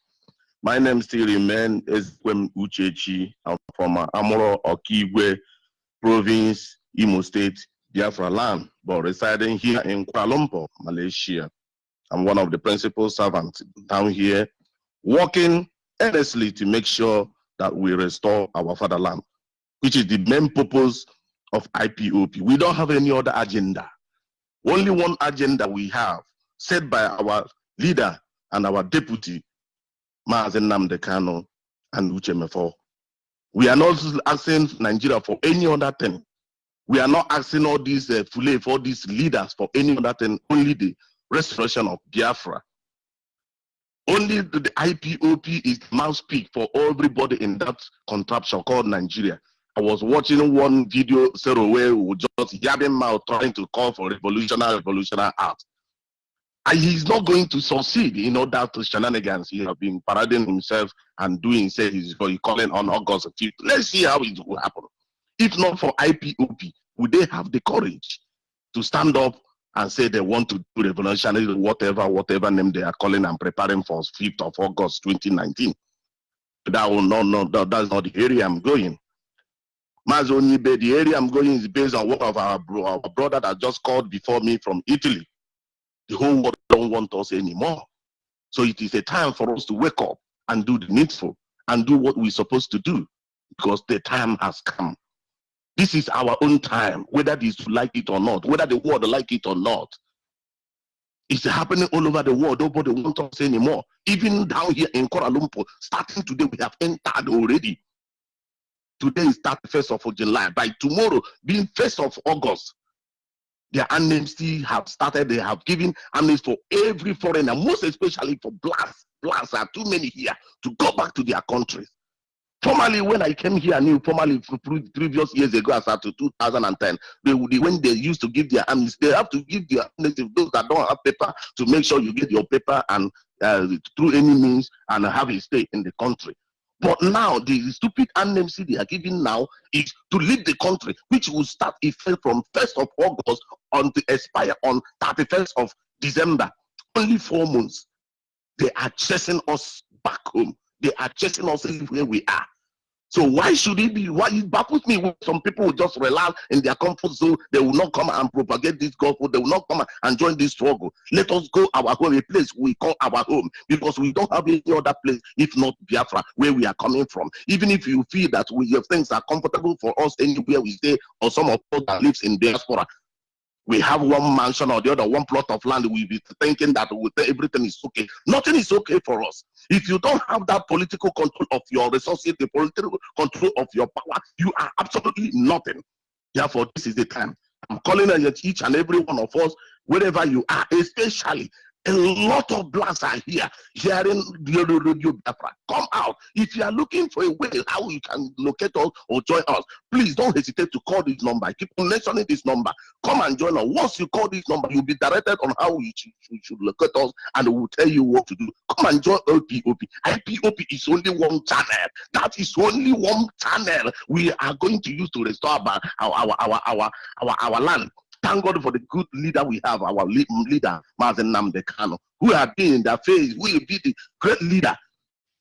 My name still remains Ezkwem Uchechi. I'm from Amoro Okigwe province, Imo State, Biafra land, but residing here in Kuala Lumpur, Malaysia. I'm one of the principal servants down here, working earnestly to make sure that we restore our fatherland, which is the main purpose of IPOP. We don't have any other agenda. Only one agenda we have, set by our leader and our deputy, Mazen Nnamdi Kanu and Uche Mefo. We are not asking Nigeria for any other thing. We are not asking all these for these leaders for any other thing, only the restoration of Biafra. Only the IPOP is mouthpiece for everybody in that contraption called Nigeria. I was watching one video, where we just yabbing mouth trying to call for revolutionary act. And he's not going to succeed in all that shenanigans he has been parading himself and doing, say he's calling on August 5th. Let's see how it will happen. If not for IPOP, Would they have the courage to stand up and say they want to do revolutionary, whatever name they are calling and preparing for 5th of August 2019? That will that's not the area I'm going. Onyibe, the area I'm going is based on one of our brother that just called before me from Italy. The whole world don't want us anymore. So it is a time for us to wake up and do the needful and do what we're supposed to do, because the time has come. This is our own time, whether they like it or not, whether the world like it or not. It's happening all over the world. Nobody wants us anymore. Even down here in Kuala Lumpur, starting today, we have entered already. Today is 31st of July. By tomorrow, being 1st of August, their amnesty have started. They have given amnesty for every foreigner, most especially for blacks. Blacks are too many here to go back to their countries. Formerly, when I came here, previous years ago, as after 2010, when they used to give their amnesty, they have to give their amnesty to those that don't have paper, to make sure you get your paper and through any means and have a stay in the country. But now, the stupid amnesty they are giving now is to leave the country, which will start effect from 1st of August until expire on 31st of December. Only 4 months. They are chasing us back home. They are chasing us where we are. So why should it be? Why it baffles me when some people will just relax in their comfort zone? They will not come and propagate this gospel. They will not come and join this struggle. Let us go our home, a place we call our home, because we don't have any other place if not Biafra, where we are coming from. Even if you feel that your things are comfortable for us anywhere we stay, or some of us that lives in diaspora, we have one mansion or the other, one plot of land, we be thinking that everything is okay. Nothing is okay for us. If you don't have that political control of your resources, the political control of your power, you are absolutely nothing. Therefore, this is the time. I'm calling on each and every one of us, wherever you are, especially a lot of blacks are here hearing Radio Biafra. Come out. If you are looking for a way how you can locate us or join us, please don't hesitate to call this number. I keep mentioning this number. Come and join us. Once you call this number, you'll be directed on how you should locate us, and we will tell you what to do. Come and join IPOP. IPOP is only one channel. That is only one channel we are going to use to restore our land. Thank God for the good leader we have, our leader, Mazen Namdekano, who have been in their face, who will be the great leader.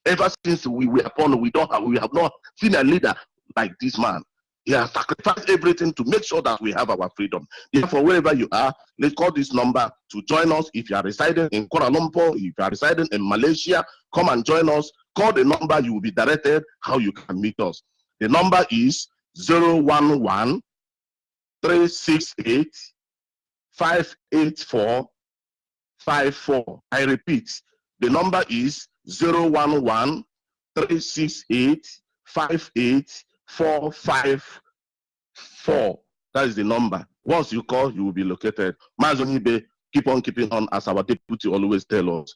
Ever since we were born, we have not seen a leader like this man. He has sacrificed everything to make sure that we have our freedom. Therefore, wherever you are, let's call this number to join us. If you are residing in Kuala Lumpur, if you are residing in Malaysia, come and join us. Call the number, you will be directed how you can meet us. The number is 011 368 58454. I repeat, the number is 011 368 58454. That is the number. Once you call, you will be located. Onyibe, keep on keeping on, as our deputy always tell us.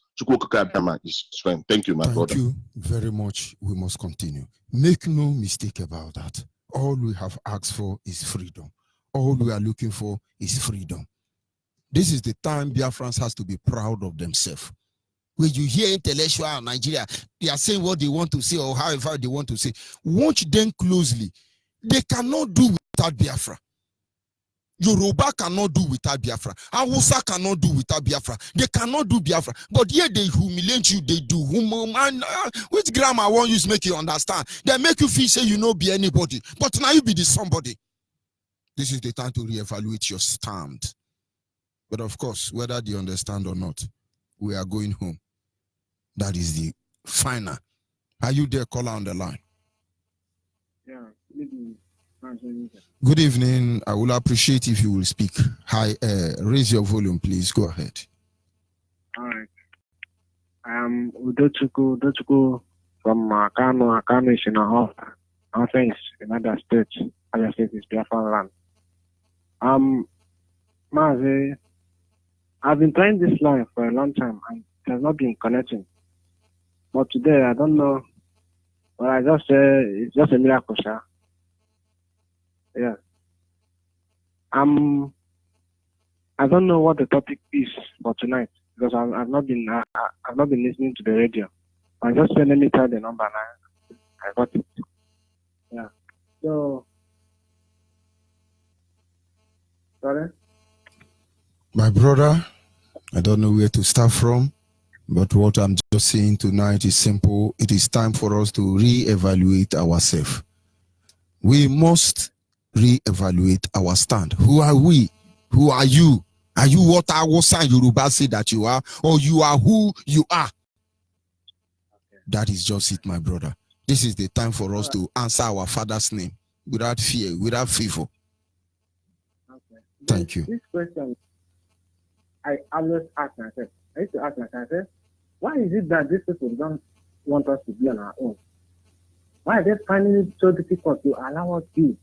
Is strength. Thank you, my brother. Thank you very much. We must continue. Make no mistake about that. All we have asked for is freedom. All we are looking for is freedom. This is the time Biafrans has to be proud of themselves. When you hear intellectual in Nigeria, they are saying what they want to say or however they want to say. Watch them closely. They cannot do without Biafra. Yoruba cannot do without Biafra. Hausa cannot do without Biafra. They cannot do Biafra. But here they humiliate you, they do. Which grammar I want you to make you understand? They make you feel say you know be anybody. But now you be the somebody. This is the time to reevaluate your stand. But of course, whether they understand or not, we are going home. That is the final. Are you there, caller on the line? Yeah. Good evening. I will appreciate if you will speak. Hi, raise your volume, please. Go ahead. All right. I am Udochukwu from Kano. Kano is in our offense in other states. Other states is Biafran land. Mazi, I've been trying this line for a long time and it has not been connecting. But today, I don't know. Well, I just say it's just a miracle, sir. Yeah. I don't know what the topic is for tonight because I've not been listening to the radio. I just said let me try the number and I got it. Yeah. So Sorry? My brother, I don't know where to start from, but what I'm just saying tonight is simple. It is time for us to re-evaluate ourselves. We must re-evaluate our stand. Who are we? Who are you? Are you what Hausa Yoruba say that you are, or you are who you are? That is just it, my brother. This is the time for us to answer our Father's name without fear, without favor. Okay. Thank you. This question, I always ask myself. I used to ask myself, why is it that these people don't want us to be on our own? Why are they finding it so difficult to allow us to be?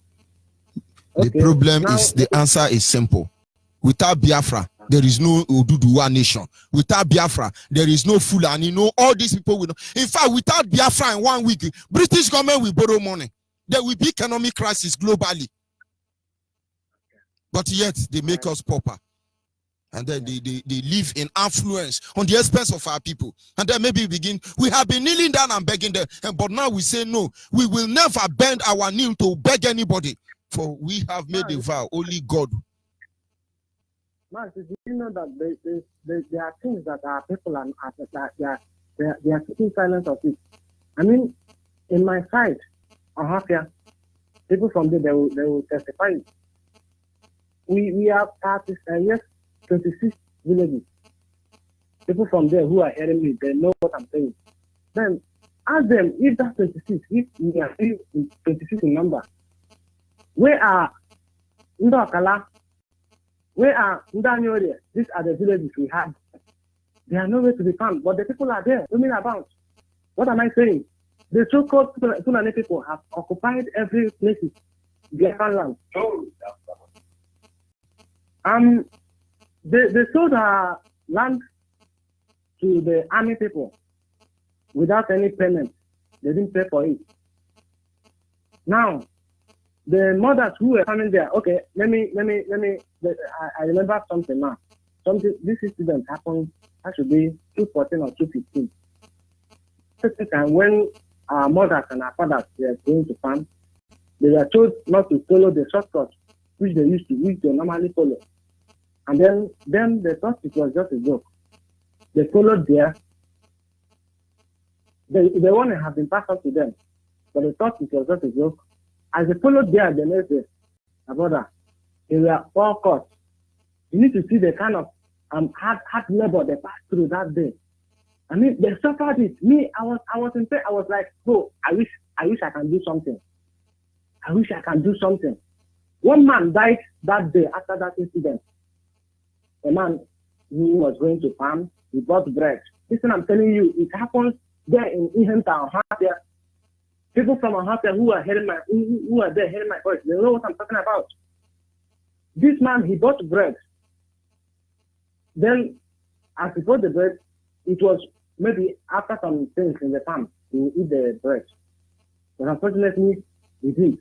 The problem is, the answer is simple. Without Biafra, there is no Oduduwa nation. Without Biafra, there is no Fulani. No, all these people will know. In fact, without Biafra in 1 week, British government will borrow money. There will be economic crisis globally. But yet, they make us pauper. And then they live in affluence on the expense of our people. And then maybe we have been kneeling down and begging them. But now we say, no, we will never bend our knee to beg anybody. For we have made a vow, only God. Man, did you know that there are things that our people are they are keeping silent of it? I mean, in my side, Ahafia, people from there, they will testify. We have 26 villages. People from there who are hearing me, they know what I'm saying. Then ask them if that's 26, if we are 26 in number. Where are Ndokala? Where are Ndanyore? These are the villages we have. They are nowhere to be found, but the people are there, roaming about. What am I saying? The so-called Fulani people have occupied every place in Biafran land. They sold our land to the army people without any payment. They didn't pay for it. Now, the mothers who were coming there, okay, I remember something now. This incident happened, that should be 2014 or 2015. And when our mothers and our fathers were going to farm, they were told not to follow the shortcut which they normally follow. And then they thought it was just a joke. They followed there. They want to have been passed on to them, but they thought it was just a joke. As they followed there, the next day, my brother, they were all caught. You need to see the kind of hard labor they passed through that day. I mean, they suffered it. Me, I was in pain. I was like, oh, I wish I can do something. I wish I can do something. One man died that day after that incident. A man who was going to farm, he bought bread. Listen, I'm telling you, it happens there in Ihenta, Ahafia. People from Ahafia who are there hearing my voice, they know what I'm talking about. This man, he bought bread. Then, as he bought the bread, it was maybe after some things in the farm, he would eat the bread. But unfortunately, he did.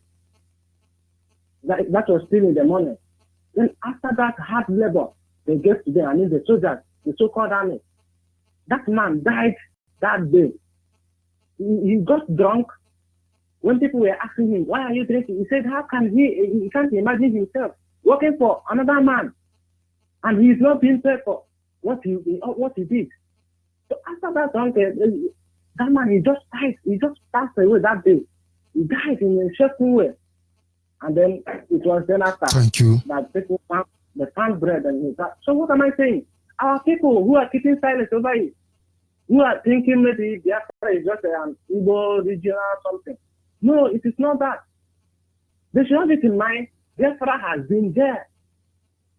That was still in the morning. Then after that hard labor, they gave to them, I mean the soldiers, the so-called army. That man died that day. He got drunk. When people were asking him, why are you drinking? He said, how can he can't imagine himself working for another man. And he's not being paid for what he did. So after that drunk, that man, he just died. He just passed away that day. He died in a shocking way. And then it was then after that people found bread and his heart. So what am I saying? Our people who are keeping silence over it, who are thinking maybe Biafra is just an Igbo regional something. No, it is not that. They should have it in mind. Biafra has been there.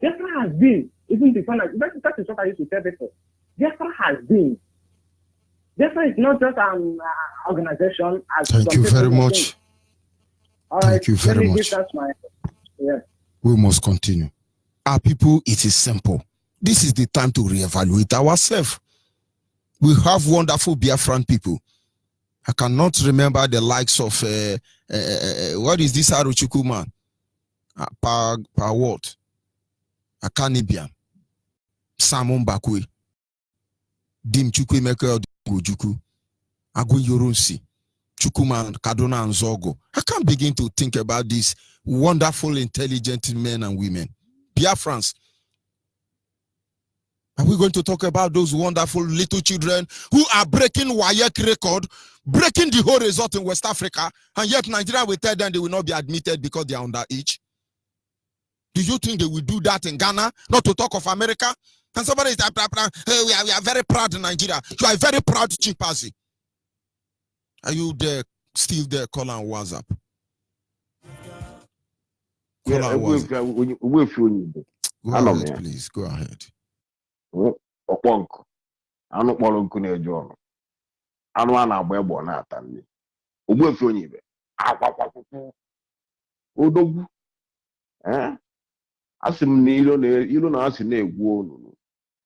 Biafra has been, even before that is what I used to tell people. Biafra has been. Biafra is not just an organization. Thank you very much. All right, thank you very much. We must continue. Our people, it is simple. This is the time to reevaluate ourselves. We have wonderful Biafran people. I cannot remember the likes of what is this Aruchuku man? Per what? Akanibian, Samon Bakwe, Dim Chukwe Meko Gojuku, Agu Yoronsi, Chukuman, Kaduna and Zogo. I can't begin to think about these wonderful, intelligent men and women. Biafrans. Are we going to talk about those wonderful little children who are breaking WAEC record, breaking the whole result in West Africa, and yet Nigeria will tell them they will not be admitted because they are underage? Do you think they will do that in Ghana? Not to talk of America? And somebody is like, hey, we are very proud in Nigeria. You are a very proud chimpanzee. Are you there, still there? Call on WhatsApp. Call on WhatsApp. Go ahead, please. Go ahead. Okponko anu kpọrọ nku na-eju ọnụ anu a na-agba egbo na-ata nri Ogbuefi Onyibe akwakwapụpụ odogwu asị m na ilo na asị na-egwu onunu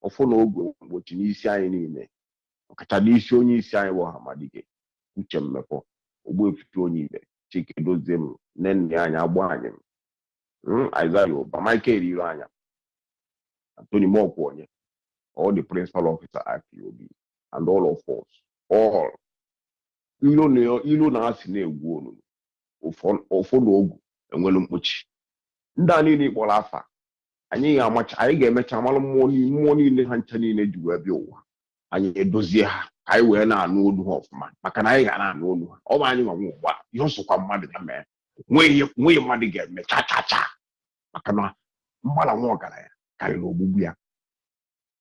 ọfụ na ogwe mgbochi n'isi anyị niile ọkacha n'isi onye isi anyị bụ Ọhamadike Uche Mmekọ Ogbuefi Onyibe Chikedozie m nne anyị agba anyị Isaiah Oba Michael Iro anya Anthony Mokwu all the principal officer at IPOB, and all of us, all. You na asi na-egwu onu ụfọdụ ogu enwere mkpochi ndị a niile kpọrọ afa anyị ga-emecha mara mmụọ niile ha ncha niile ji wee bịa ụwa anyị edozie ha ka anyị wee na-anụ olu ha ọfụma maka na anyị ga na-anụ olu ha ọ bụ anyị nwa ụgbọ ihe ọsọkwa mmadụ ga mee nweghị mmadụ ga-eme cha maka na mgbala nwa ọgaranya karịrị ogbugbu ya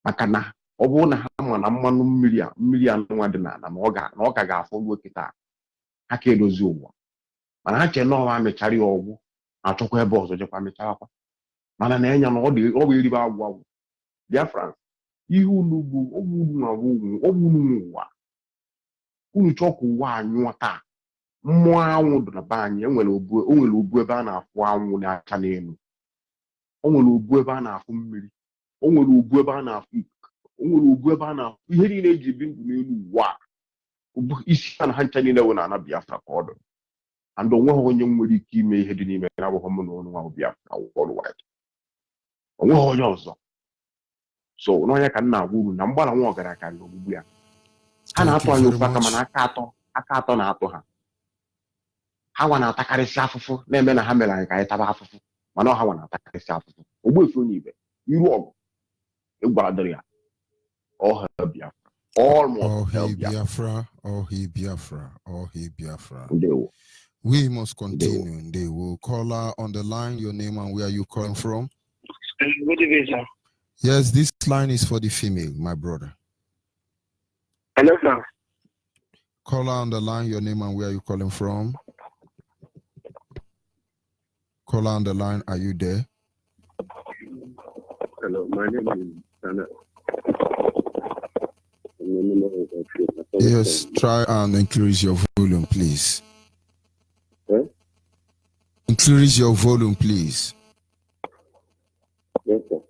maka na ọ bụrụ na ha ma na mmanụ mmiri anụnwa dị n'ala na ọ ka ga-afọ ruo kịta ha ka edozi ụwa mana ha chee na ọwa mechara ya ọgwụ achọkwa ebe ọzọ jekwa mecharakwa mana na enya na ọ bụ eribe agwụ Biafrans ihe unu bụ ọgwụ ụwa unu chọkwa ụwa anyụọ taa mmụọ anwụ dị na be anyị o nwere obu ebe a na-afụ anwụ na-acha n'elu o nwere obu ebe a na-afụ mmiri o nwere ugwu ebe a na-afụ ihe niile eji ebi ndụ n'elu ụwa isi ha na ha ncha niile wụ na Biafra ka ọ dị and onweghị onye nwere ike ime ihe dị n'ime ya abụghị m na ọnụ nwa Biafra worldwide onweghị onye ọzọ so n'onye ka nna agwa uru na mgbala nwa ọgaranya karịrị ogbugbu ya ha na-atụ anyị ofu aka mana aka atọ na-atụ ha nwa na-atakarịsị afụfụ na-eme na ha mere anyị ka anyị taba afụfụ mana ọha nwa na-atakarịsị afụfụ Ogbuefi Onyibe iru ọgụ ịgwadoro ya all hail Biafra all hail Biafra. We must continue. They will call on the line, your name and where you calling from. Good evening, sir. Yes, this line is for the female, my brother. Hello, sir. Call on the line, your name and where you calling from. Call on the line, are you there? Hello, my name is Sana. Yes, try and increase your volume, please. Increase your volume, please. Yes, sir.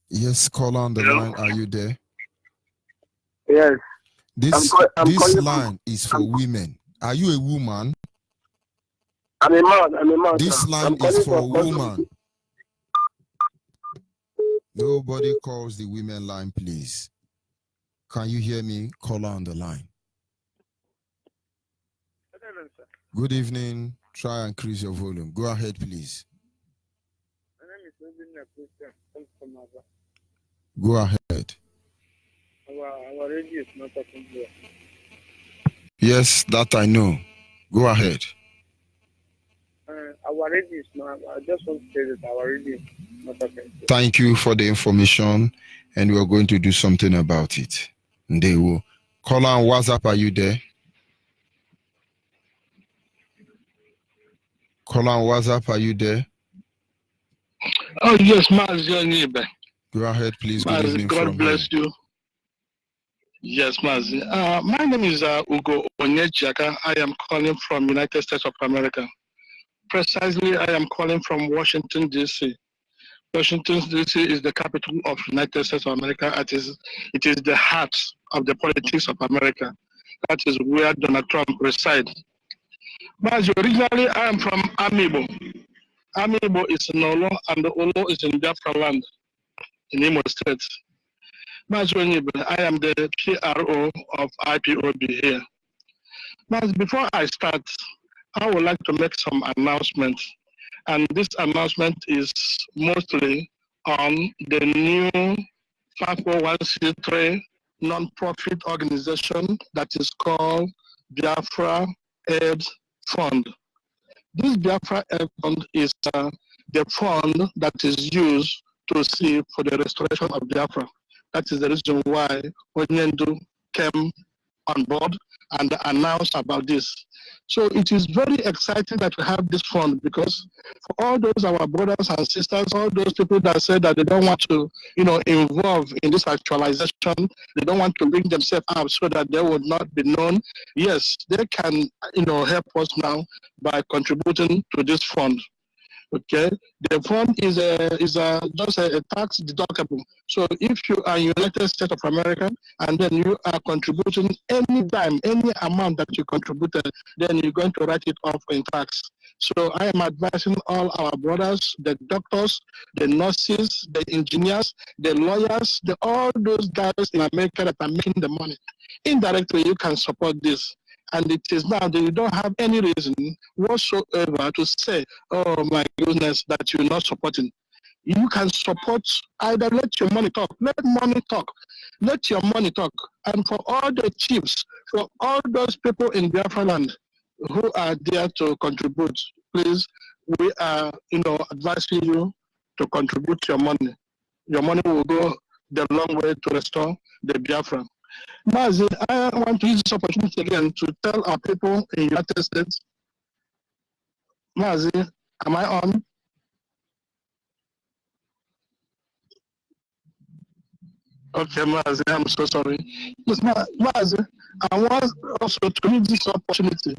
Yes, call on the line. Are you there? Yes. This line is for women. Are you a woman? I'm a man. This line is for a woman. Nobody calls the women line, please. Can you hear me? Call on the line. Good evening. Try and increase your volume. Go ahead, please. Go ahead. Our radio is not talking to us. Yes, that I know. Go ahead. Our radio is not. I just want to say that our radio is not talking to us. Thank you for the information, and we are going to do something about it. They will call on WhatsApp. Are you there? Call on WhatsApp. Are you there? Oh yes, Mazi Onyibe. Go ahead, please. Good evening. God bless you. Yes, Mazi. My name is Ugo Onyechiaka. I am calling from United States of America. Precisely, I am calling from Washington, D.C. Washington, D.C. is the capital of United States of America. It is the heart of the politics of America. That is where Donald Trump resides. But originally, I am from Amibo. Amibo is in Olo, and Olo is in Biafra land, in Imo State. I am the PRO of IPOB here. Now, before I start, I would like to make some announcements. And this announcement is mostly on the new 501c3 non-profit organization that is called Biafra Aid Fund. This Biafra Aid Fund is the fund that is used to see for the restoration of Biafra. That is the reason why Onyendu came on board and announced about this. So it is very exciting that we have this fund, because for all those our brothers and sisters, all those people that say that they don't want to, involve in this actualization, they don't want to bring themselves up so that they would not be known. Yes, they can, help us now by contributing to this fund. Okay, the fund is just a tax deductible. So if you are United States of America and then you are contributing any time, any amount that you contributed, then you're going to write it off in tax. So I am advising all our brothers, the doctors, the nurses, the engineers, the lawyers, all those guys in America that are making the money. Indirectly, you can support this. And it is now that you don't have any reason whatsoever to say, oh my goodness, that you're not supporting. You can support, either let your money talk, let money talk, let your money talk. And for all the chiefs, for all those people in Biafra land who are there to contribute, please, we are, advising you to contribute your money. Your money will go the long way to restore the Biafra. Mazi, I want to use this opportunity again to tell our people in the United States. Mazi, am I on? Okay, Mazi, I'm so sorry. Yes, Mazi, I want also to use this opportunity.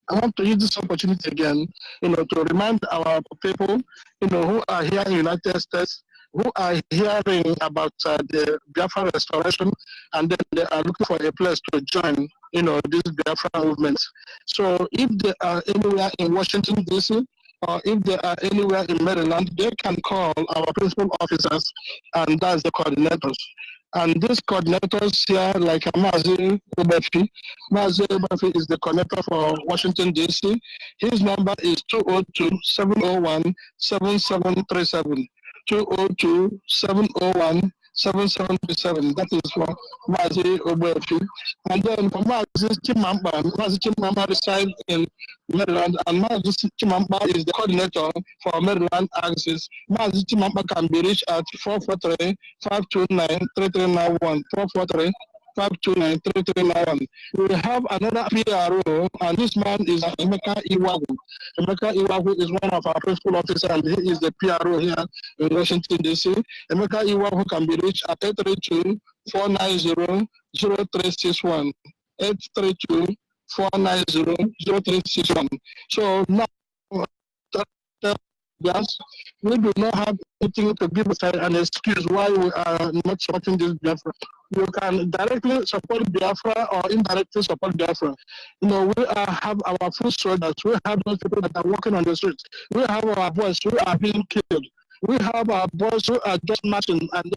I want to use this opportunity again, to remind our people, who are here in the United States, who are hearing about the Biafra restoration, and then they are looking for a place to join, this Biafra movement. So if they are anywhere in Washington, D.C., or if they are anywhere in Maryland, they can call our principal officers, and that's the coordinators. And these coordinators here, like Mazi Obefi. Mazi Obefi is the coordinator for Washington, D.C. His number is 202-701-7737. 202-701-7737. That is for Mazi Obefi. And then for Mazi Chimamba resides in Maryland, and Mazi Chimamba is the coordinator for Maryland Axis. Mazi Chimamba can be reached at 443-529-3391. 443-529-3391. We have another PRO, and this man is Emeka Iwagu. Emeka Iwagu is one of our principal officers, and he is the PRO here in Washington, D.C. Emeka Iwagu can be reached at 832-490-0361. 832-490-0361. So now, yes, we do not have anything to give us an excuse why we are not supporting this Biafra. You can directly support Biafra or indirectly support Biafra. We have our foot soldiers, we have those people that are walking on the streets, we have our boys who are being killed, we have our boys who are just marching and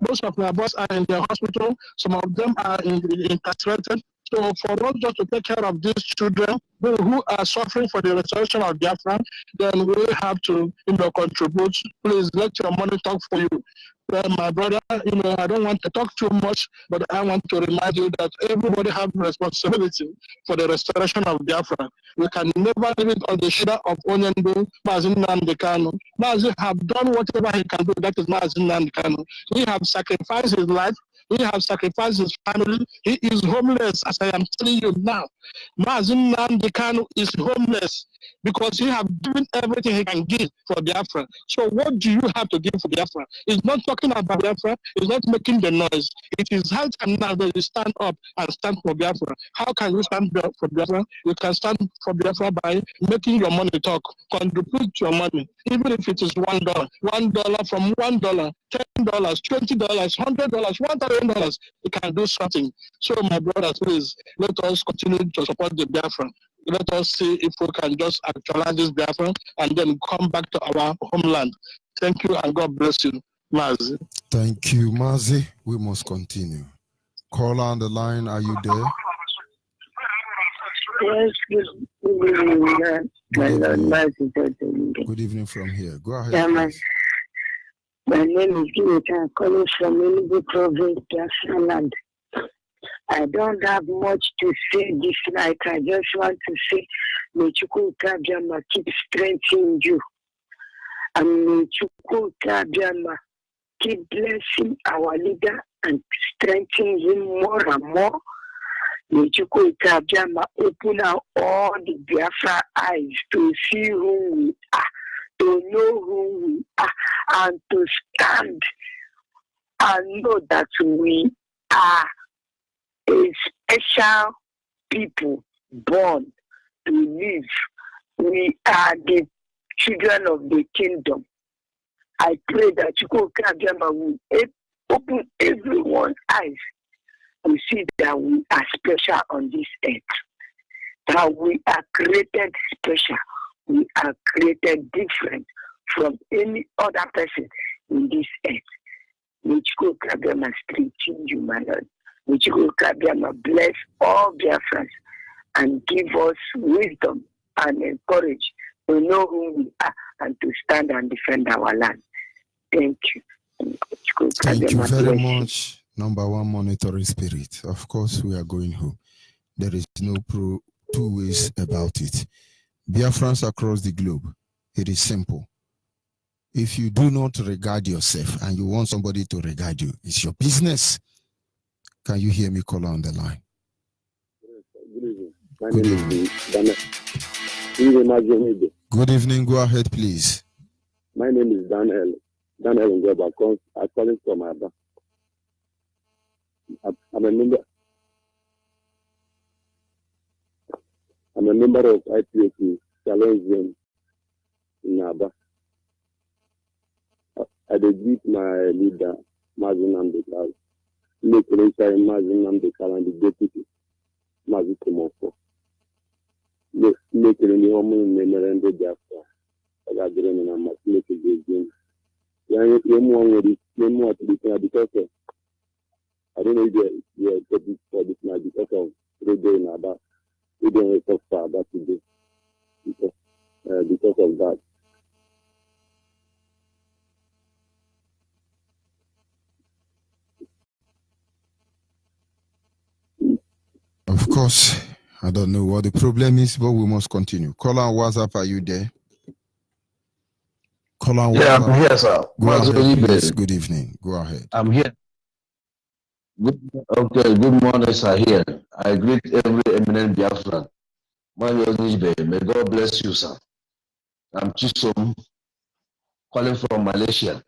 most of our boys are in the hospital, some of them are incarcerated. So for us just to take care of these children who are suffering for the restoration of Biafra, then we have to, contribute. Please let your money talk for you. My brother, I don't want to talk too much, but I want to remind you that everybody has responsibility for the restoration of Biafra. We can never leave it on the shoulder of Onyendu, Mazi Nnamdi Kanu. Mazi have done whatever he can do. That is Mazi Nnamdi Kanu. He has sacrificed his life. He has sacrificed his family. He is homeless, as I am telling you now. Mazi Nnamdi Kanu is homeless because he has given everything he can give for Biafra. So what do you have to give for Biafra? He's not talking about Biafra. He's not making the noise. It is high time now that you stand up and stand for Biafra. How can you stand for Biafra? You can stand for Biafra by making your money talk. Contribute your money, even if it is $1. $1 from $1, $10, $20, $100, $1,000. You can do something. So my brothers, please, let us continue to support the Biafra. Let us see if we can just actualize this Biafra and then come back to our homeland. Thank you and God bless you, Mazi. Thank you, Mazi. We must continue. Caller on the line, are you there? Yes, good evening, Good evening from here. Go ahead. Yeah, Please. my name is Gita, calling from Onyibe province, Biafra land. I don't have much to say this night. I just want to say, may Chukwu Kabiama keep strengthening you. And may Chukwu Kabiama keep blessing our leader and strengthening him more and more. May Chukwu Kabiama open out all the Biafra eyes to see who we are, to know who we are, and to stand and know that we are a special people born to live. We are the children of the kingdom. I pray that Chukwu Kabiama will open everyone's eyes to see that we are special on this earth. That we are created special. We are created different from any other person in this earth. May Chukwu Kabiama strengthen you, my Lord. May Chukwu Kabiama bless all Biafrans and give us wisdom and encourage to know who we are and to stand and defend our land. Thank you. Thank you very much. Number one, monitoring spirit. Of course, we are going home. There is no two ways about it. Biafrans across the globe, it is simple. If you do not regard yourself and you want somebody to regard you, it's your business. Can you hear me, caller on the line? Good evening. Good evening. Go ahead, please. My name is Daniel Onyibe. I'm calling from Aba. I'm a member of IPOP Challenge Zone in Aba. I did my leader, Mazin Amdekal, make later Mazin Amdekal and the deputy, Mazin Komofo. Make any woman in the Merende Biafra. I got the name and I must make a good game. Because I don't know if you are getting for this now because of radio in Aba. We don't talk for Aba today because of that. Of course, I don't know what the problem is, but we must continue. Caller on WhatsApp, are you there? Caller on WhatsApp. I'm here, sir. Go ahead, please. Good evening. Go ahead. I'm here. Good morning, sir. Here. I greet every eminent Biafran. Onyibe, may God bless you, sir. I'm Chisom, calling from Malaysia.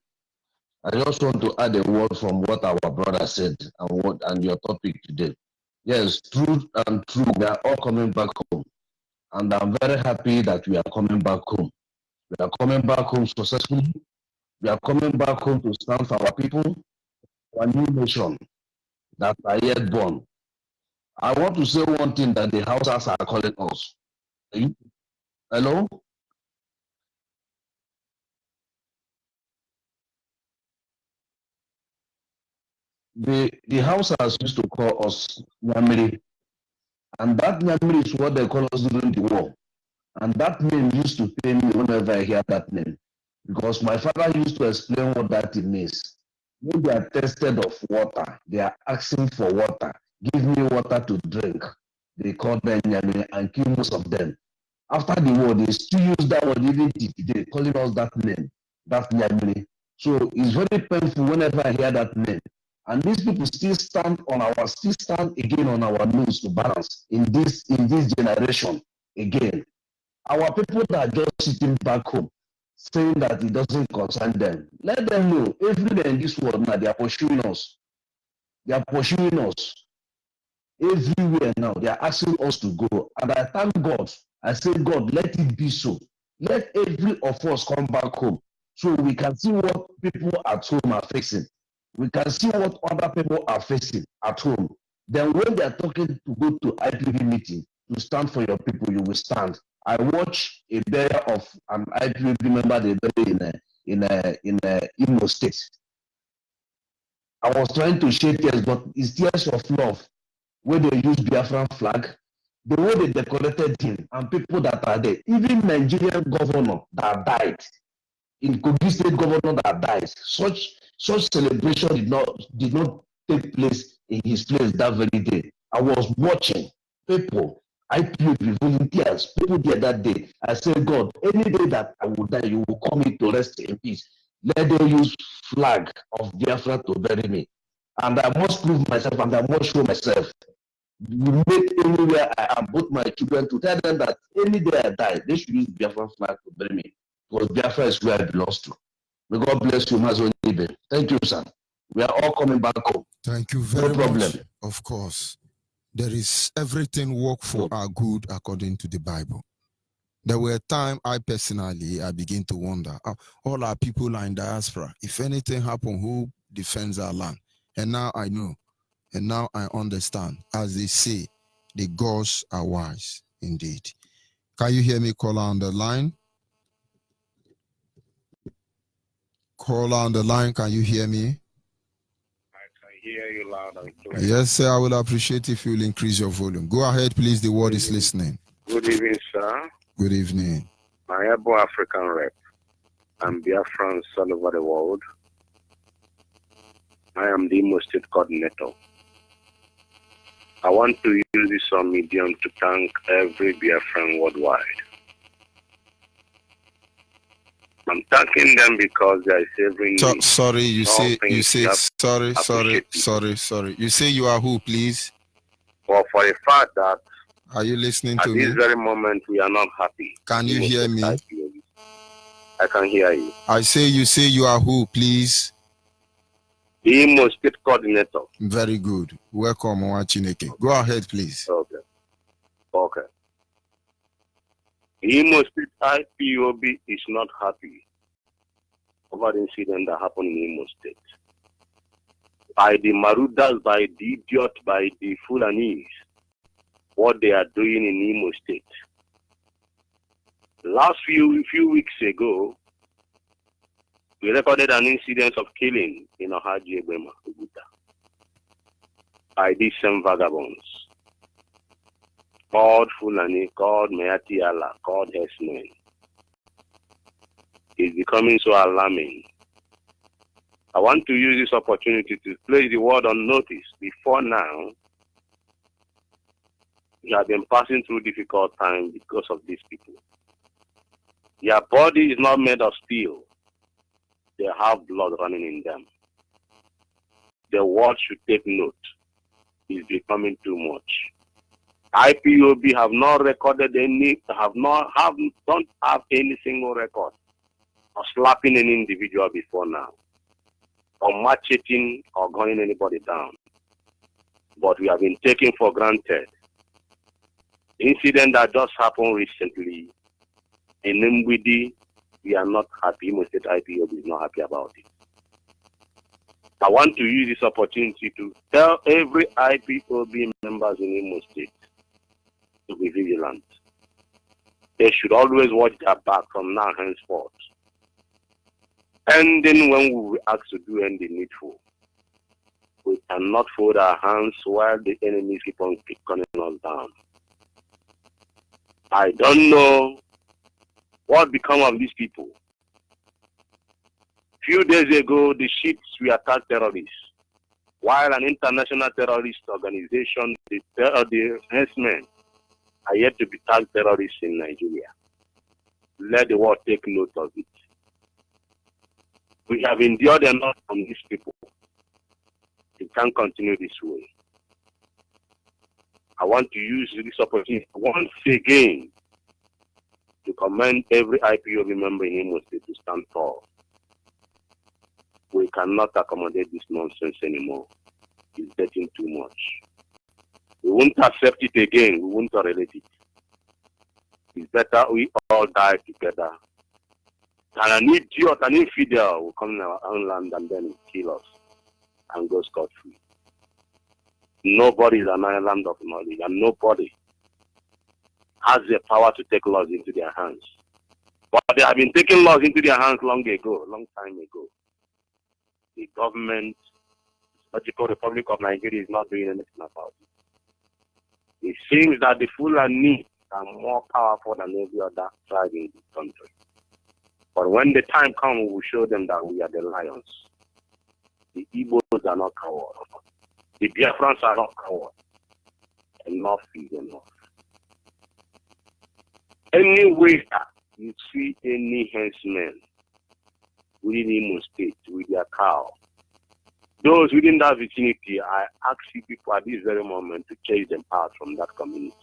I just want to add a word from what our brother said and your topic today. Yes, true and true. We are all coming back home. And I'm very happy that we are coming back home. We are coming back home successfully. We are coming back home to stand for our people, our new nation that are yet born. I want to say one thing that the Hausas are calling us. Hello? The Hausas used to call us Nyamiri. And that Nyamiri is what they call us during the war. And that name used to pain me whenever I hear that name. Because my father used to explain what that means. When they are tested of water, they are asking for water. Give me water to drink. They call them Nyamiri and kill most of them. After the war, they still use that word even today, calling us that name, that Nyamiri. So it's very painful whenever I hear that name. And these people still stand again on our nose to balance in this generation again. Our people that are just sitting back home, saying that it doesn't concern them. Let them know everywhere in this world now they are pursuing us. They are pursuing us. Everywhere now they are asking us to go. And I thank God. I say, God, let it be so. Let every of us come back home so we can see what people at home are facing. We can see what other people are facing at home. Then when they are talking to go to IPV meeting to stand for your people, you will stand. I watched a burial of an IPV member they buried in Imo State. I was trying to shed tears, but it's tears of love. Where they use Biafran flag, the way they decorated him and people that are there, even Nigerian governor that died, in Kogi State governor that died, such celebration did not take place in his place that very day. I was watching people, IPOB volunteers, people there that day. I said, God, any day that I will die, you will call me to rest in peace. Let them use flag of Biafra to bury me. And I must prove myself and I must show myself. We make anywhere I am, both my children, to tell them that any day I die, they should use Biafra flag to bury me. Because Biafra is where I belong to. May God bless you, Master Onyibe. Thank you, sir. We are all coming back home. Thank you very No problem. much. Of course. There is everything work for our good according to the Bible. There were times I begin to wonder, all our people are in diaspora. If anything happen, who defends our land? And now I know, and now I understand. As they say, the gods are wise indeed. Can you hear me, caller on the line? Caller on the line, can you hear me? Hear you loud and clear. Yes, sir. I will appreciate if you will increase your volume. Go ahead, please. The word is listening. Good evening, sir. Good evening. My able African rep. I'm Biafrans all over the world. I am the Imo State coordinator. I want to use this medium to thank every Biafran worldwide. I'm thanking them because they are saving me. Sorry, you say You say you are who, please? Well, for a fact that are you listening at to me? this very moment we are not happy. Can you hear me? I can hear you. I say you are who, please? The Imo State coordinator. Very good. Welcome, Chineke. Go ahead, please. Okay. The Imo State IPOB is not happy over the incident that happened in Imo State. By the Marudas, by the idiot, by the Fulanis, what they are doing in Imo State. Last few weeks ago, we recorded an incident of killing in Ohaji Egbema, Uguta, by these same vagabonds, called Fulani, called Meati Allah, called Hesmen. It's becoming so alarming. I want to use this opportunity to place the word on notice. Before now, we have been passing through difficult times because of these people. Their body is not made of steel. They have blood running in them. The world should take note. It's becoming too much. IPOB have not recorded don't have any single record of slapping any individual before now, or macheting or gunning anybody down. But we have been taken for granted. The incident that just happened recently in Mbidi, we are not happy. Imo State IPOB is not happy about it. I want to use this opportunity to tell every IPOB members in Imo State to be vigilant. They should always watch their back from now henceforth. And then when we will ask to do the needful, we cannot fold our hands while the enemies keep on gunning us down. I don't know what become of these people. Few days ago, the ships were attacked terrorists, while an international terrorist organization, the herdsmen, are yet to be tagged terrorists in Nigeria. Let the world take note of it. We have endured enough from these people. We can't continue this way. I want to use this opportunity once again to commend every IPOB member in Imo State to stand tall. We cannot accommodate this nonsense anymore. It's getting too much. We won't accept it again. We won't tolerate it. It's better we all die together. And an idiot, an infidel will come in our own land and then kill us and go scot-free. Nobody is an island of knowledge, and nobody has the power to take laws into their hands. But they have been taking laws into their hands long time ago. The government, Logical Republic of Nigeria, is not doing anything about it. It seems that the Fulani are more powerful than every other tribe in the country. But when the time comes, we will show them that we are the lions. The Igbos are not cowards. The Biafrans are not cowards. Enough is enough. Anyway, you see any henchmen within Imo State with their cow, those within that vicinity, I ask you people at this very moment to chase them out from that community.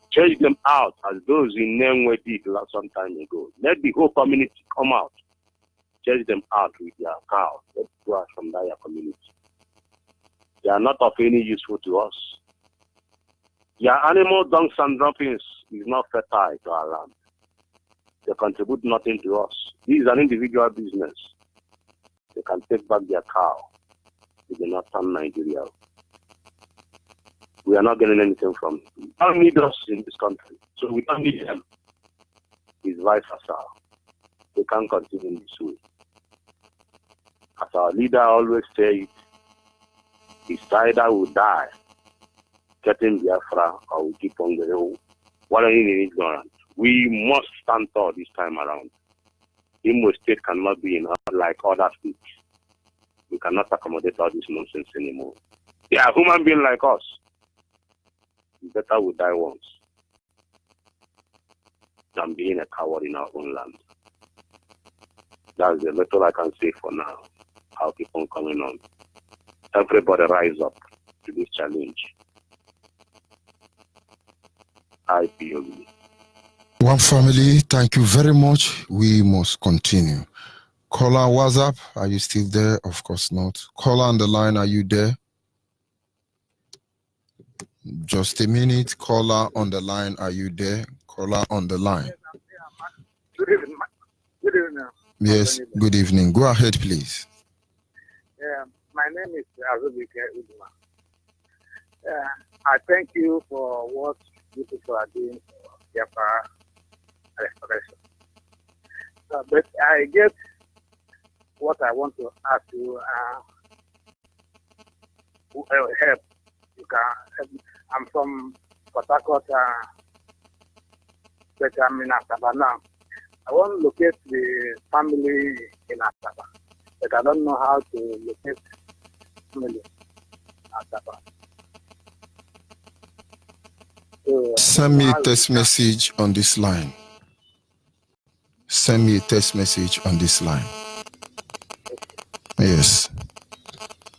Chase them out as those in Nenwe did some time ago. Let the whole community come out. Chase them out with their cows. Let's go out from that community. They are not of any useful to us. Their animal dunks and droppings is not fertile to our land. They contribute nothing to us. This is an individual business. They can take back their cow to the northern Nigeria. We are not getting anything from them. They don't need us in this country, so we don't need them. It's vice versa. They can't continue this way. As our leader always says, it's either we die getting Biafra or we keep on the road. What are you in ignorance? We must stand tall this time around. Imo State cannot be in like other states. We cannot accommodate all this nonsense anymore. They are human beings like us. Better we die once than being a coward in our own land. That's the little I can say for now. I'll keep on coming on. Everybody rise up to this challenge. IPOB. One family, thank you very much. We must continue. Caller, WhatsApp, are you still there? Of course not. Caller on the line, are you there? Just a minute. Caller on the line, are you there? Caller on the line. Good evening. Good evening. Yes, good evening. Go ahead, please. My name is Azubike Uduma. I thank you for what you people are doing for Biafra restoration. But I get what I want to ask you. Help. You can help me. I'm from Port Harcourt, but I'm in Asaba now. I want to locate the family in Asaba, but I don't know how to locate family in Asaba. So, send me a text message on this line. Send me a text message on this line. Yes.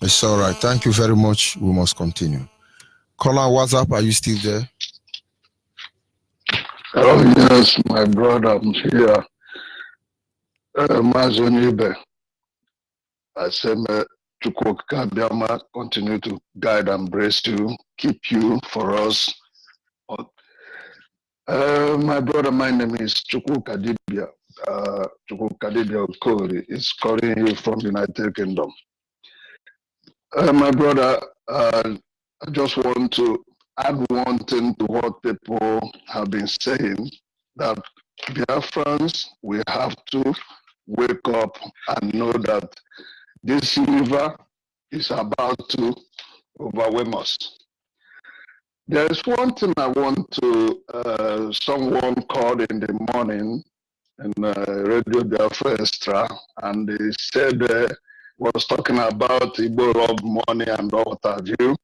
It's all right. Thank you very much. We must continue. Caller, WhatsApp, are you still there? Oh, yes, my brother, I'm here. Onyibe. I say, Chukwuka continue to guide and bless you, keep you for us. My brother, my name is Chukwuka Dibia. Chukwuka Dibia Okori is calling you from the United Kingdom. My brother, I just want to add one thing to what people have been saying, that Biafrans, we have to wake up and know that this river is about to overwhelm us. There is one thing I want to, someone called in the morning in Radio Biafra Extra, and they said, was talking about Igbo love money and all what have you.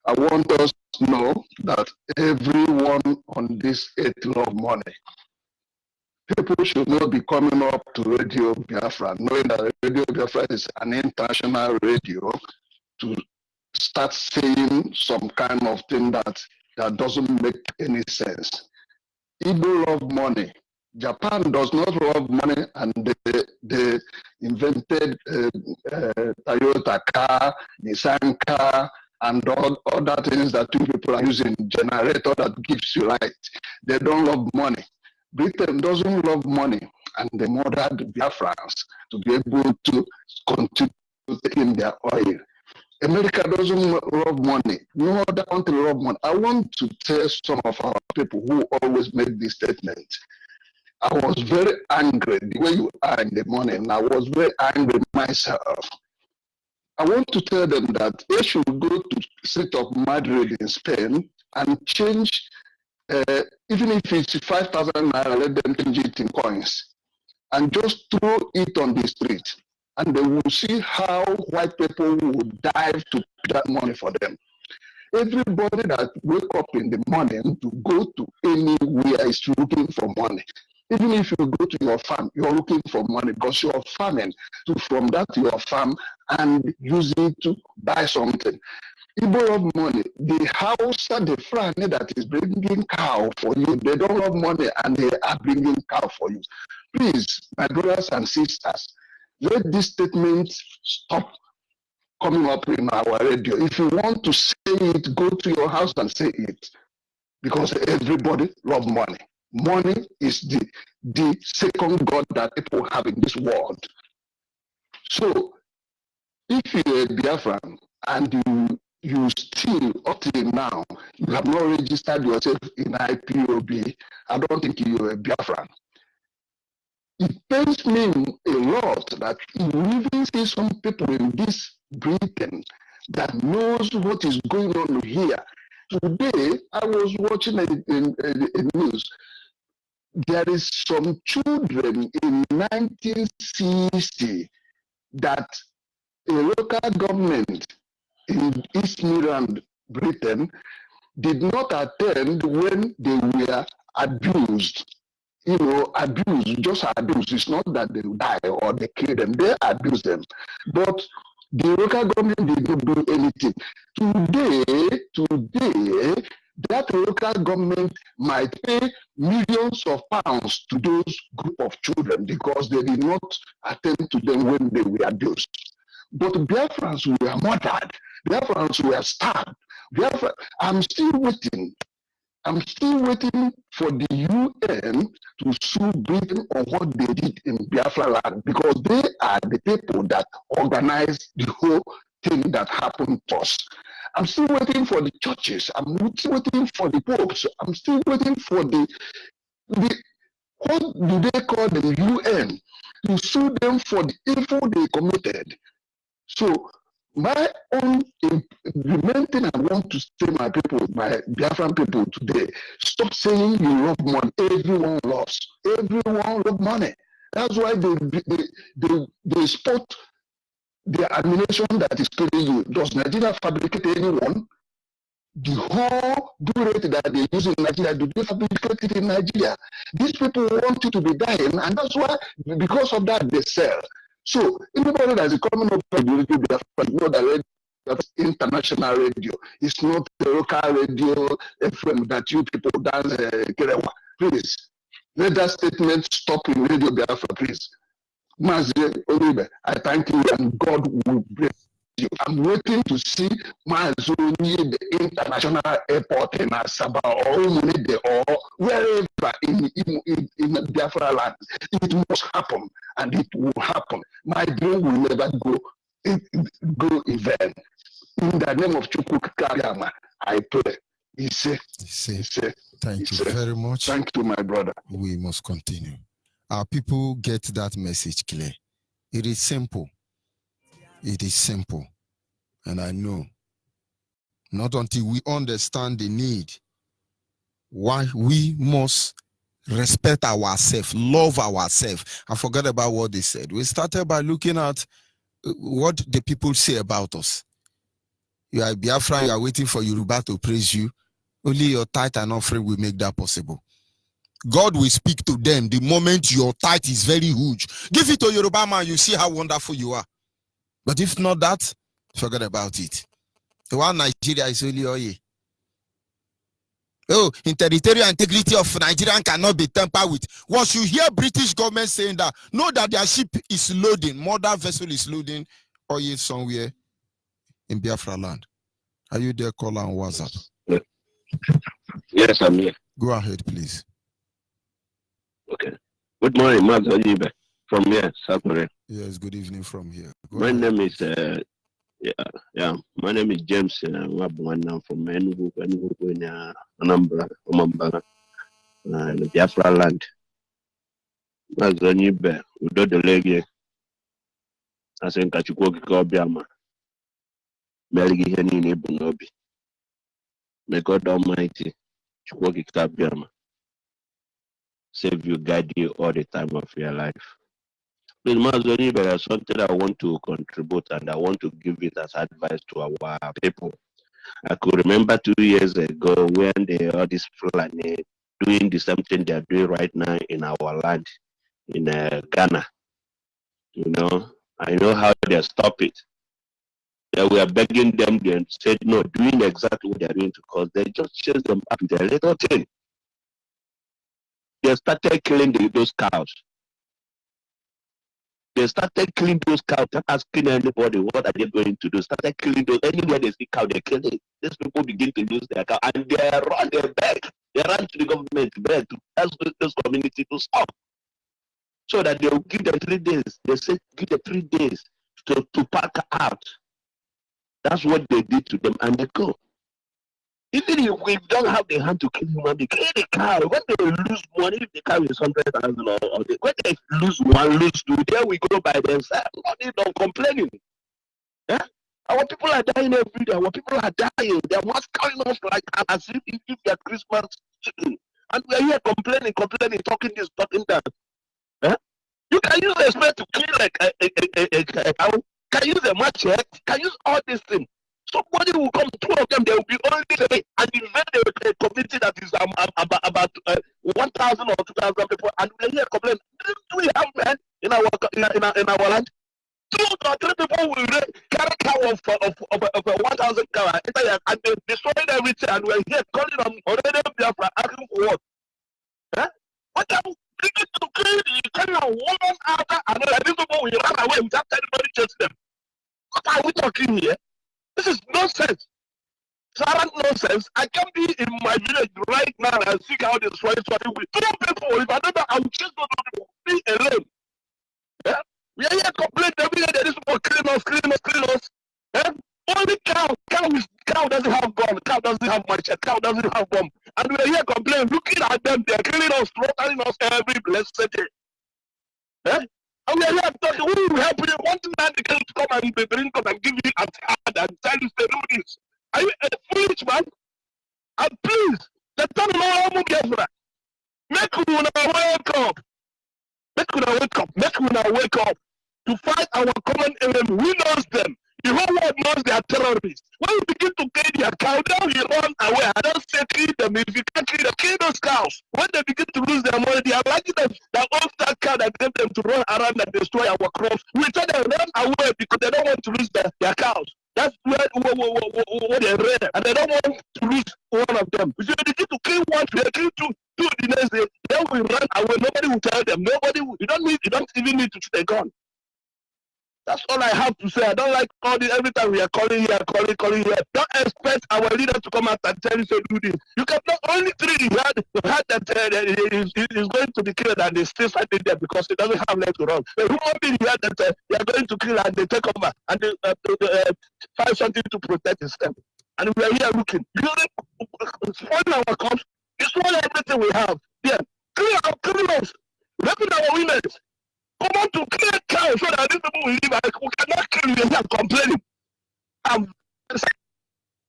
I want us to know that everyone on this earth love money. People should not be coming up to Radio Biafra, knowing that Radio Biafra is an international radio, to start saying some kind of thing that doesn't make any sense. Igbo love money. Japan does not love money, and they invented Toyota car, Nissan car, and all other things that you people are using, generator that gives you light. They don't love money. Britain doesn't love money, and they murdered Biafrans to be able to continue taking their oil. America doesn't love money. No other country love money. I want to tell some of our people who always make this statement. I was very angry the way you are in the morning. I was very angry myself. I want to tell them that they should go to State of Madrid in Spain and change, even if it's 5,000 naira, let them change it in coins and just throw it on the street. And they will see how white people would dive to put that money for them. Everybody that wake up in the morning to go to anywhere is looking for money. Even if you go to your farm, you're looking for money because you're farming from that to your farm and use it to buy something. Igbo love money. The house and the friend that is bringing cow for you, they don't love money and they are bringing cow for you. Please, my brothers and sisters, let this statement stop coming up in our radio. If you want to say it, go to your house and say it. Because everybody loves money. Money is the second God that people have in this world. So, if you're a Biafran and you still, up till now, you have not registered yourself in IPOB, I don't think you're a Biafran. It pains me a lot that you even see some people in this Britain that knows what is going on here. Today, I was watching a news. There is some children in 1960 that a local government in East Midland, Britain, did not attend when they were abused. You know, abused, just abused. It's not that they die or they kill them, they abuse them. But the local government did not do anything. Today, that local government might pay millions of pounds to those group of children because they did not attend to them when they were abused. But Biafrans were murdered. Biafrans were stabbed. I'm still waiting. I'm still waiting for the UN to sue Britain on what they did in Biafra land because they are the people that organized the whole thing that happened to us. I'm still waiting for the churches. I'm still waiting for the popes. I'm still waiting for the what do they call the UN to sue them for the evil they committed. So my own, the main thing I want to say, my people, my Biafran people today, stop saying you love money. Everyone loves money. That's why they spot the ammunition that is killing you. Does Nigeria fabricate anyone? The whole bullet that they use in Nigeria, do they fabricate it in Nigeria? These people want you to be dying, and that's why, because of that, they sell. So anybody that is coming up with the radio, you know that that's international radio. It's not the local radio FM that you people dance Kerewa. Please, let that statement stop in Radio Biafra, please. Mazi Onyibe, I thank you and God will bless you. I'm waiting to see Mazi Onyibe International Airport in Asaba or Umunide or wherever in Biafra land. It must happen and it will happen. My dream will never go in vain. In the name of Chukwu Kariama, I pray. He said, Thank you very much. Thank you, my brother. We must continue. Our people get that message clear. It is simple. It is simple. And I know, not until we understand the need, why we must respect ourselves, love ourselves. I forgot about what they said. We started by looking at what the people say about us. You are Biafra, you are waiting for Yoruba to praise you. Only your tithe and offering will make that possible. God will speak to them the moment your tithe is very huge. Give it to Yoruba man, you see how wonderful you are. But if not that, forget about it. The one Nigeria is only oye. Oh, in territorial integrity of Nigeria cannot be tampered with. Once you hear British government saying that, know that their ship is loading, mother vessel is loading oil somewhere in Biafra land. Are you there, caller on WhatsApp? Yes, I'm here. Go ahead, please. Okay. Good morning, Onyibe. From here, South Korea. Yes, good evening from here. My name is my name is James Wabuana from Enugu in Anambra, Omambara, in Biafra land. Onyibe, Udo the Lege, as in Kachukwoki Biama. May God Almighty save you, guide you all the time of your life. Please, Mazoni, there is something I want to contribute and I want to give it as advice to our people. I could remember 2 years ago when all these Fulani doing the same thing they are doing right now in our land, in Ghana. You know, I know how they stop it. They were begging them, they said no, doing exactly what they are doing because they just chase them up with a little thing. They started killing those cows. They started killing those cows, not asking anybody what are they going to do. Started killing those, anywhere they see cow, they kill it. These people begin to lose their cow and they run, they beg. They run to the government to beg to ask those community to stop. So that they will give them 3 days. They say give them 3 days to pack out. That's what they did to them and they go. Even if we don't have the hand to kill human, they kill the cow. When they lose money, if the cow is 100,000 when they lose 1, lose 2, there we go by themselves. Not complaining. Yeah? Our people are dying every day. Our people are dying. They're what's coming off like as if they're Christmas chicken. And we're here complaining, talking this, talking that. Yeah? You can use a spear to kill a cow. Can use a machete. Can use all these things. Somebody will come, 2 of them, they will be only saying, and invade a community that is about 1,000 or 2,000 people, and we hear complain. Do we have men in our land? 2 or 3 people will carry cow of 1,000 cow, and they destroyed everything, and we're here calling on already Biafra, asking for what? Huh? What are we beginning to kill? You carry a woman after another. These people will run away without anybody chasing them. What are we talking here? This is nonsense. Silent nonsense. I can be in my village right now and see how they destroy something with 2 people. If I don't know, I will just go to be alone. Yeah? We are here complaining every day that these people killing us. Yeah? Only cow doesn't have gun, cow doesn't have machete, cow doesn't have bomb. And we are here complaining, looking at them, they are killing us, slaughtering us every blessed day. Yeah? And we are here talking, who will help you? One man they can come and give you a hand and tell you to do this. Are you a foolish man? And please, the time now Biafra. Make una wake up. Make una wake up to fight our common enemy. We knows them. The whole world knows they are terrorists. When you begin to kill their cow, now you run away. I don't say kill them. If you can't kill them, kill those cows. When they begin to lose their money, they are like them. That old that cow that gave them to run around and destroy our crops. We tell them run away because they don't want to lose their cows. That's where they're rare. And they don't want to lose one of them. So they begin to kill 1, they kill 2 the next day. Then we run away. Nobody will tell them. You don't even need to shoot a gun. That's all I have to say. I don't like all this. Every time we are calling here. Don't expect our leader to come out and tell you to do this. You can not only 3 you had that is going to be killed and they still fighting there because it doesn't have leg to run. The human being you had that they are going to kill and they take over and they find something to protect himself. And we are here looking. Spoiling our crops, destroying everything we have. Yeah, kill our criminals, raping our women. Come on to kill cows so that these people will live. We cannot kill you and complaining. I'm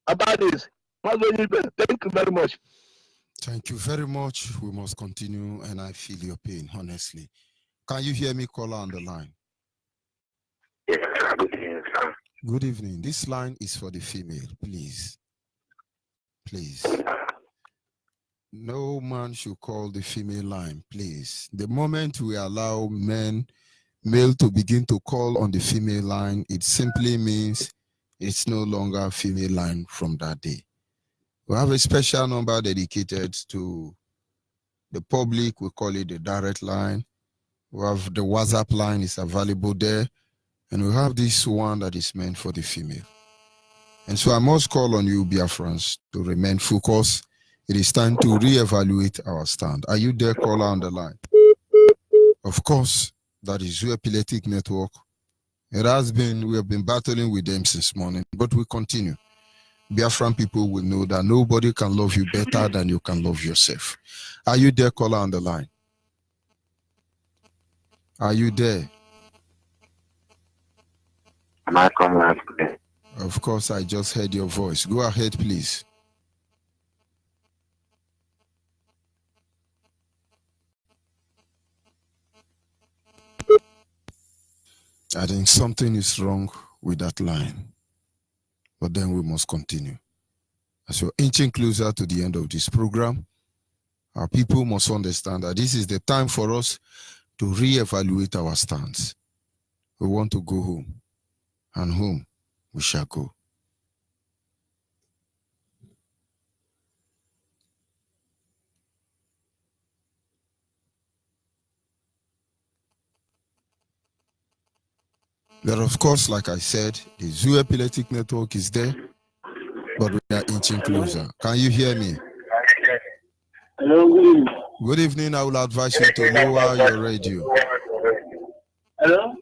about this. Thank you very much. Thank you very much. We must continue, and I feel your pain, honestly. Can you hear me, caller on the line? Yes, good evening, sir. Good evening. This line is for the female, please. Please. No man should call the female line, please. The moment we allow male to begin to call on the female line, it simply means it's no longer a female line from that day. We have a special number dedicated to the public. We call it the direct line. We have the WhatsApp line is available there. And we have this one that is meant for the female. And so I must call on you, Biafrans, to remain focused. It is time to reevaluate our stand. Are you there, caller on the line? Of course, that is your Epileptic Network. We have been battling with them since morning, but we continue. Biafran people will know that nobody can love you better than you can love yourself. Are you there, caller on the line? Are you there? Am I coming out today? Of course, I just heard your voice. Go ahead, please. I think something is wrong with that line. But then we must continue. As we're inching closer to the end of this program, our people must understand that this is the time for us to reevaluate our stance. We want to go home, and home we shall go. But of course, like I said, the Zoo Epileptic Network is there, but we are inching closer. Can you hear me? Hello, good evening. Good evening. I will advise you to lower your radio. Hello?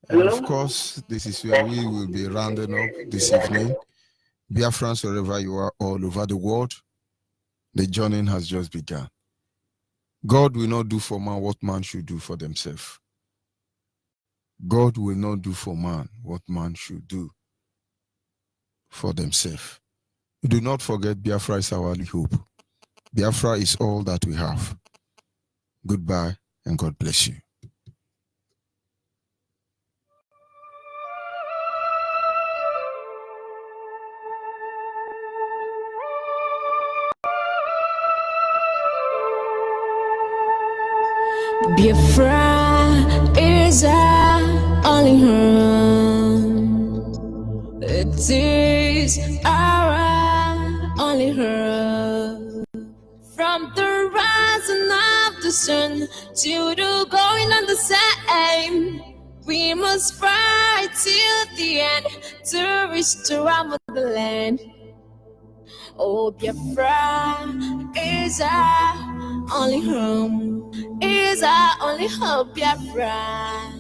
And of course, this is where we will be rounding up this evening. Biafrans, wherever you are, all over the world, the journey has just begun. God will not do for man what man should do for themselves. God will not do for man what man should do for themselves. Do not forget, Biafra is our only hope. Biafra is all that we have. Goodbye, and God bless you. Biafra is our only home. It is our only home. From the rising of the sun to the going on the same, we must fight till the end to restore our motherland. Oh, Biafra is our only home, is our only hope, Biafra.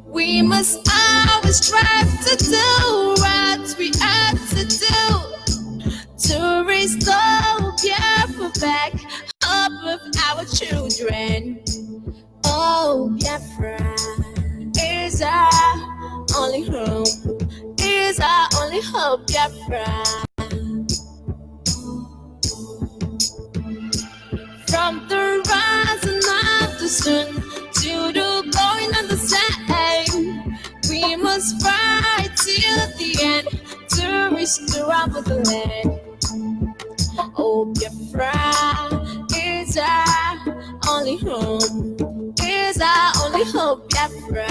We must always strive to do what we have to do to restore Biafra back, hope of our children. Oh, Biafra is our only home, is our only hope, Biafra. From the rising of the sun to the going on the same, we must fight till the end to restore our motherland. Oh, Biafra is our only home, is our only hope, Biafra.